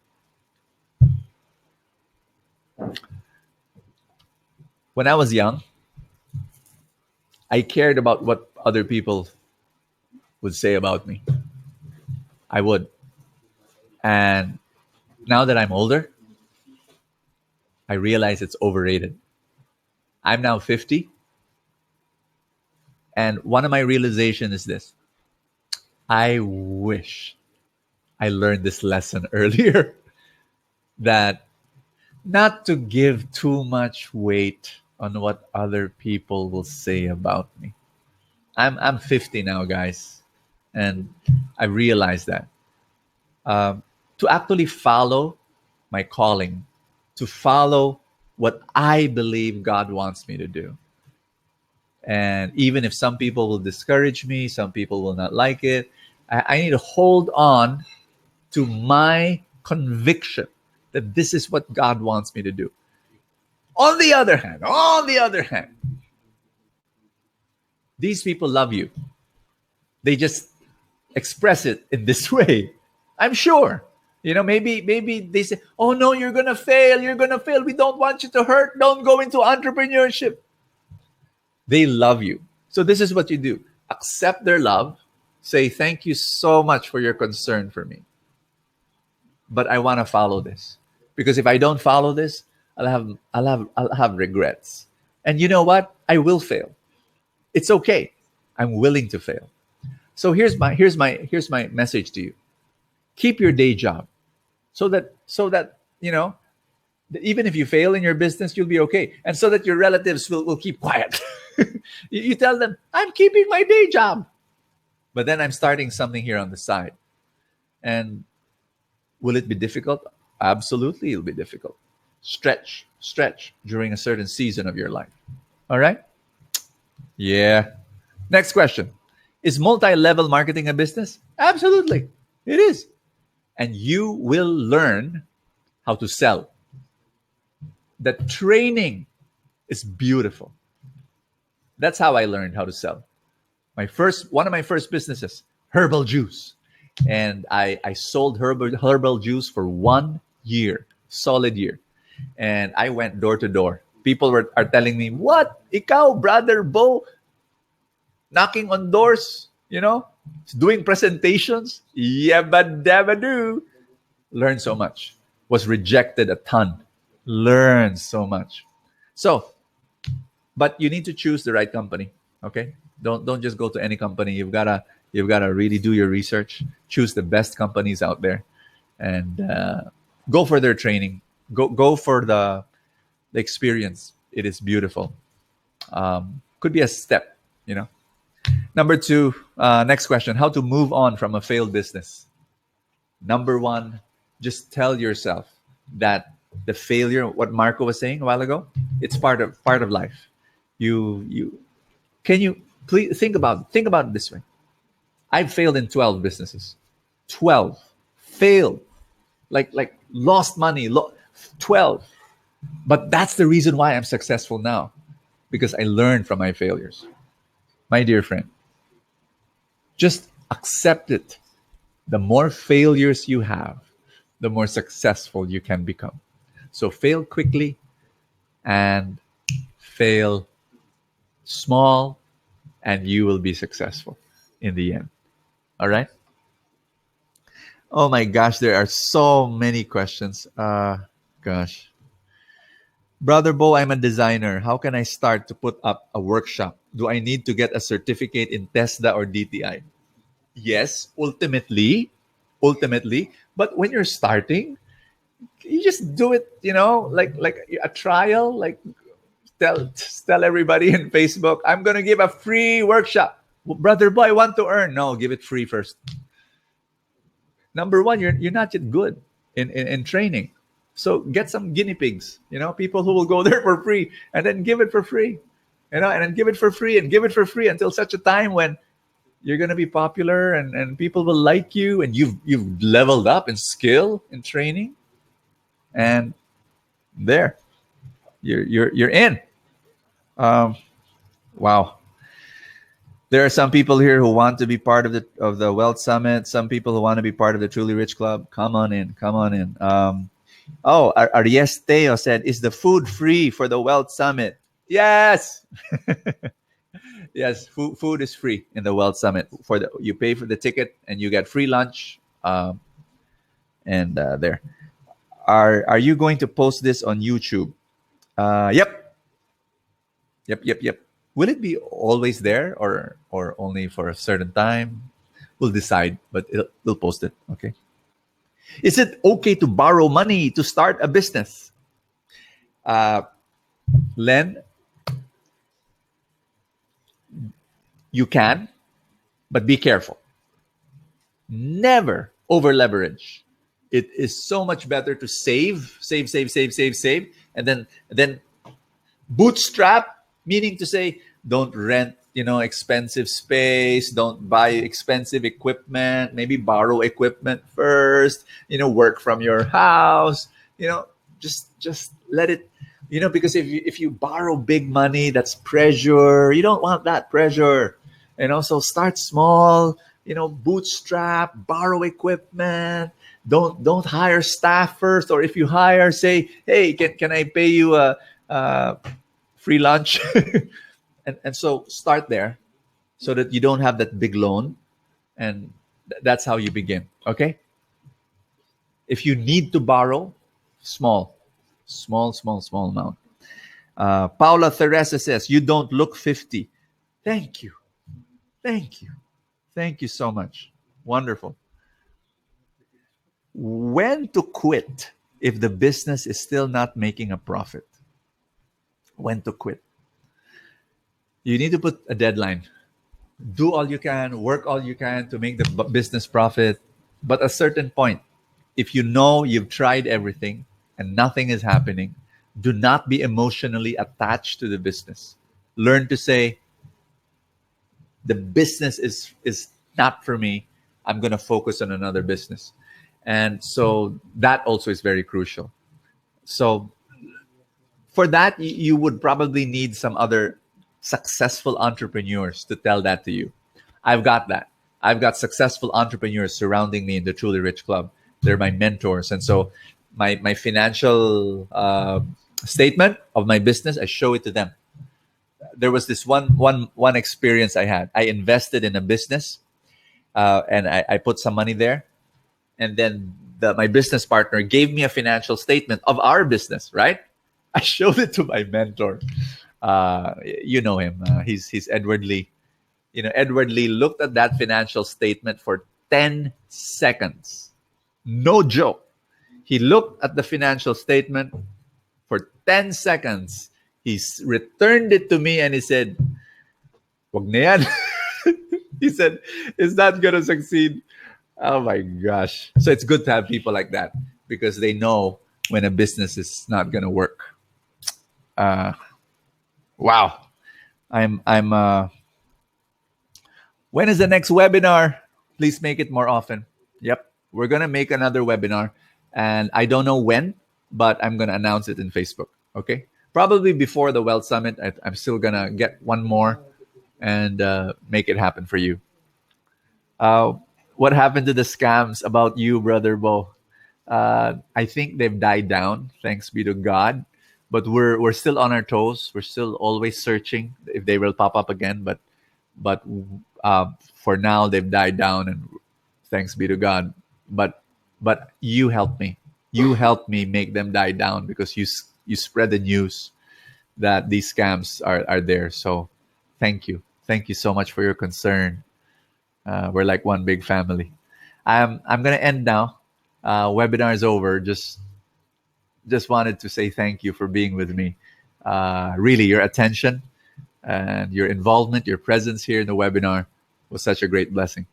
When I was young, I cared about what other people would say about me. I would. And now that I'm older, I realize it's overrated. I'm now 50. And one of my realizations is this. I wish I learned this lesson earlier, that not to give too much weight on what other people will say about me. I'm 50 now, guys, and I realized that to actually follow my calling, to follow what I believe God wants me to do. And even if some people will discourage me, some people will not like it, I need to hold on to my conviction that this is what God wants me to do. On the other hand, these people love you. They just express it in this way. I'm sure. Maybe they say, "Oh no, you're gonna fail. You're gonna fail. We don't want you to hurt. Don't go into entrepreneurship." They love you. So this is what you do. Accept their love. Say, "Thank you so much for your concern for me. But I want to follow this. Because if I don't follow this, I'll have regrets. And you know what? I will fail. It's okay. I'm willing to fail." So here's my message to you. Keep your day job so that even if you fail in your business, you'll be okay. And so that your relatives will keep quiet. You tell them, "I'm keeping my day job. But then I'm starting something here on the side." And will it be difficult? Absolutely, it'll be difficult. Stretch during a certain season of your life. All right? Yeah. Next question. Is multi-level marketing a business? Absolutely. It is. And you will learn how to sell. The training is beautiful. That's how I learned how to sell. One of my first businesses, herbal juice. And I sold herbal juice for 1 year, solid year. And I went door to door. People are telling me, "What? Ikaw, Brother Bo, knocking on doors, doing presentations?" Yabba dabba do. Learned so much. Was rejected a ton. Learned so much. So, but you need to choose the right company. Okay? Don't just go to any company. You've gotta really do your research. Choose the best companies out there, and go for their training. Go for the experience. It is beautiful. Could be a step. Number two. Next question: how to move on from a failed business? Number one, just tell yourself that the failure, what Marco was saying a while ago, it's part of life. You can you please think about it this way. I've failed in 12 businesses. 12 failed, like lost money. 12, but that's the reason why I'm successful now, because I learned from my failures. My dear friend, just accept it. The more failures you have, the more successful you can become. So fail quickly and fail small, and you will be successful in the end. All right? Oh my gosh, there are so many questions. Gosh. Brother Bo, I'm a designer. How can I start to put up a workshop? Do I need to get a certificate in TESDA or DTI? Yes, ultimately. But when you're starting, you just do it, like a trial. Like tell everybody in Facebook, "I'm gonna give a free workshop." Well, Brother Bo, I want to earn. No, give it free first. Number one, you're not yet good in training. So get some guinea pigs, people who will go there for free, and then give it for free, and then give it for free and give it for free until such a time when you're going to be popular, and people will like you, and you've leveled up in skill in training, and there you're in. Wow. There are some people here who want to be part of the Wealth Summit. Some people who want to be part of the Truly Rich Club. Come on in. Aries Teo said, "Is the food free for the Wealth Summit?" Yes. Yes, food is free in the Wealth Summit. You pay for the ticket and you get free lunch. And there. Are you going to post this on YouTube? Yep. Will it be always there, or only for a certain time? We'll decide, but we'll post it. Okay. Is it okay to borrow money to start a business? Len, you can, but be careful. Never over leverage. It is so much better to save, and then bootstrap, meaning to say, don't rent, expensive space, don't buy expensive equipment, maybe borrow equipment first, work from your house, just let it, because if you borrow big money, that's pressure. You don't want that pressure. And also start small, bootstrap, borrow equipment. Don't hire staff first, or if you hire, say, hey, can I pay you a free lunch? And so start there, so that you don't have that big loan, and that's how you begin. Okay. If you need to borrow, small amount. Paula Teresa says, you don't look 50. Thank you. Thank you. Thank you so much. Wonderful. When to quit if the business is still not making a profit? When to quit? You need to put a deadline. Do all you can, work all you can to make the business profit. But at a certain point, if you know you've tried everything and nothing is happening, do not be emotionally attached to the business. Learn to say, the business is not for me. I'm going to focus on another business. And so that also is very crucial. So for that, you would probably need some other successful entrepreneurs to tell that to you. I've got that. I've got successful entrepreneurs surrounding me in the Truly Rich Club. They're my mentors. And so my financial statement of my business, I show it to them. There was this one experience I had. I invested in a business, and I put some money there. And then my business partner gave me a financial statement of our business, right? I showed it to my mentor. You know him. He's Edward Lee. Edward Lee looked at that financial statement for 10 seconds. No joke. He looked at the financial statement for 10 seconds. He returned it to me and he said, "Wag na yan." He said, "It's not going to succeed." Oh my gosh. So it's good to have people like that, because they know when a business is not going to work. Wow. When is the next webinar? Please make it more often. Yep. We're going to make another webinar, and I don't know when, but I'm going to announce it in Facebook. Okay. Probably before the Wealth Summit. I'm still going to get one more and make it happen for you. What happened to the scams about you, Brother Bo? I think they've died down, thanks be to God. But we're still on our toes. We're still always searching if they will pop up again. But for now, they've died down, and thanks be to God. But you helped me. You helped me make them die down, because you spread the news that these scams are there. So thank you. Thank you so much for your concern. We're like one big family. I'm gonna end now. Webinar is over. Just wanted to say thank you for being with me. Really, your attention and your involvement, your presence here in the webinar was such a great blessing.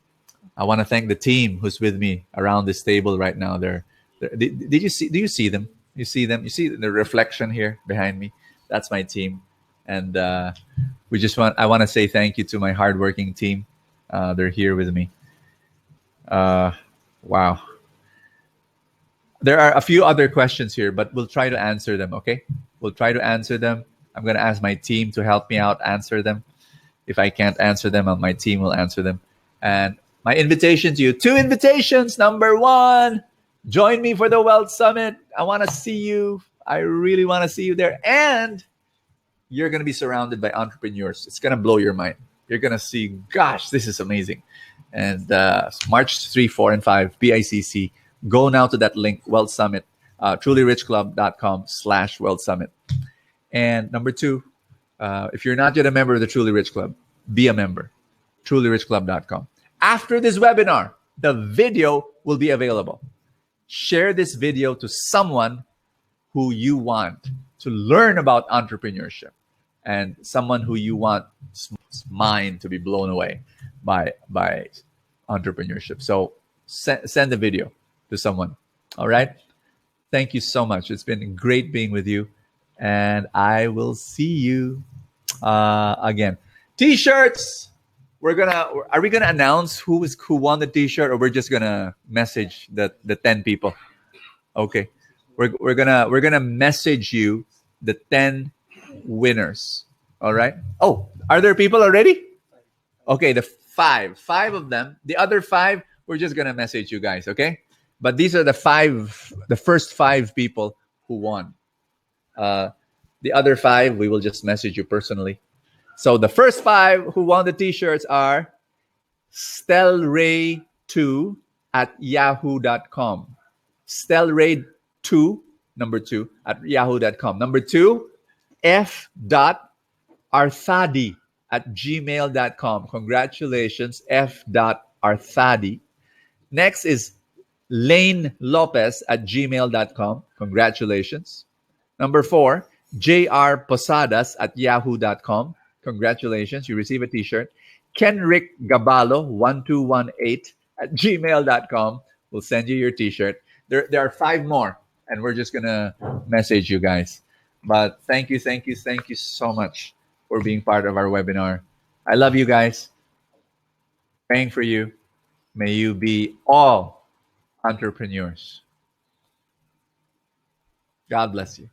I want to thank the team who's with me around this table right now. Did you see? Do you see them? You see them? You see the reflection here behind me? That's my team, and I want to say thank you to my hardworking team. They're here with me. Wow. There are a few other questions here, but we'll try to answer them, okay? We'll try to answer them. I'm going to ask my team to help me out answer them. If I can't answer them, my team will answer them. And my invitation to you, 2 invitations. Number 1, join me for the Wealth Summit. I want to see you. I really want to see you there. And you're going to be surrounded by entrepreneurs. It's going to blow your mind. You're going to see, gosh, this is amazing. And March 3, 4, and 5, BICC. Go now to that link, Wealth Summit, trulyrichclub.com/Wealth Summit. And number 2, if you're not yet a member of the Truly Rich Club, be a member, trulyrichclub.com. After this webinar, the video will be available. Share this video to someone who you want to learn about entrepreneurship, and someone who you want mind to be blown away by entrepreneurship. So send the video to someone. All right. Thank you so much. It's been great being with you, and I will see you again. T-shirts. Are we gonna announce who won the T-shirt, or we're just gonna message the 10 people? Okay. We're gonna message you the 10 winners. All right. Oh, are there people already? Okay. The Five of them. The other five, we're just gonna message you guys, okay? But these are the first five people who won. The other five, we will just message you personally. So the first five who won the t-shirts are stelray2 at yahoo.com. Stelray2, number 2, at yahoo.com. Number 2, f.arthadi at gmail.com. Congratulations, f.arthadi. Next is Lane Lopez at gmail.com. Congratulations. Number 4, JR Posadas at yahoo.com. Congratulations, you receive a t-shirt. Kenrick Gabalo 1218 at gmail.com. We'll send you your t-shirt. There are 5 more, and we're just going to message you guys. But thank you so much for being part of our webinar. I love you guys. Praying for you. May you be all entrepreneurs. God bless you.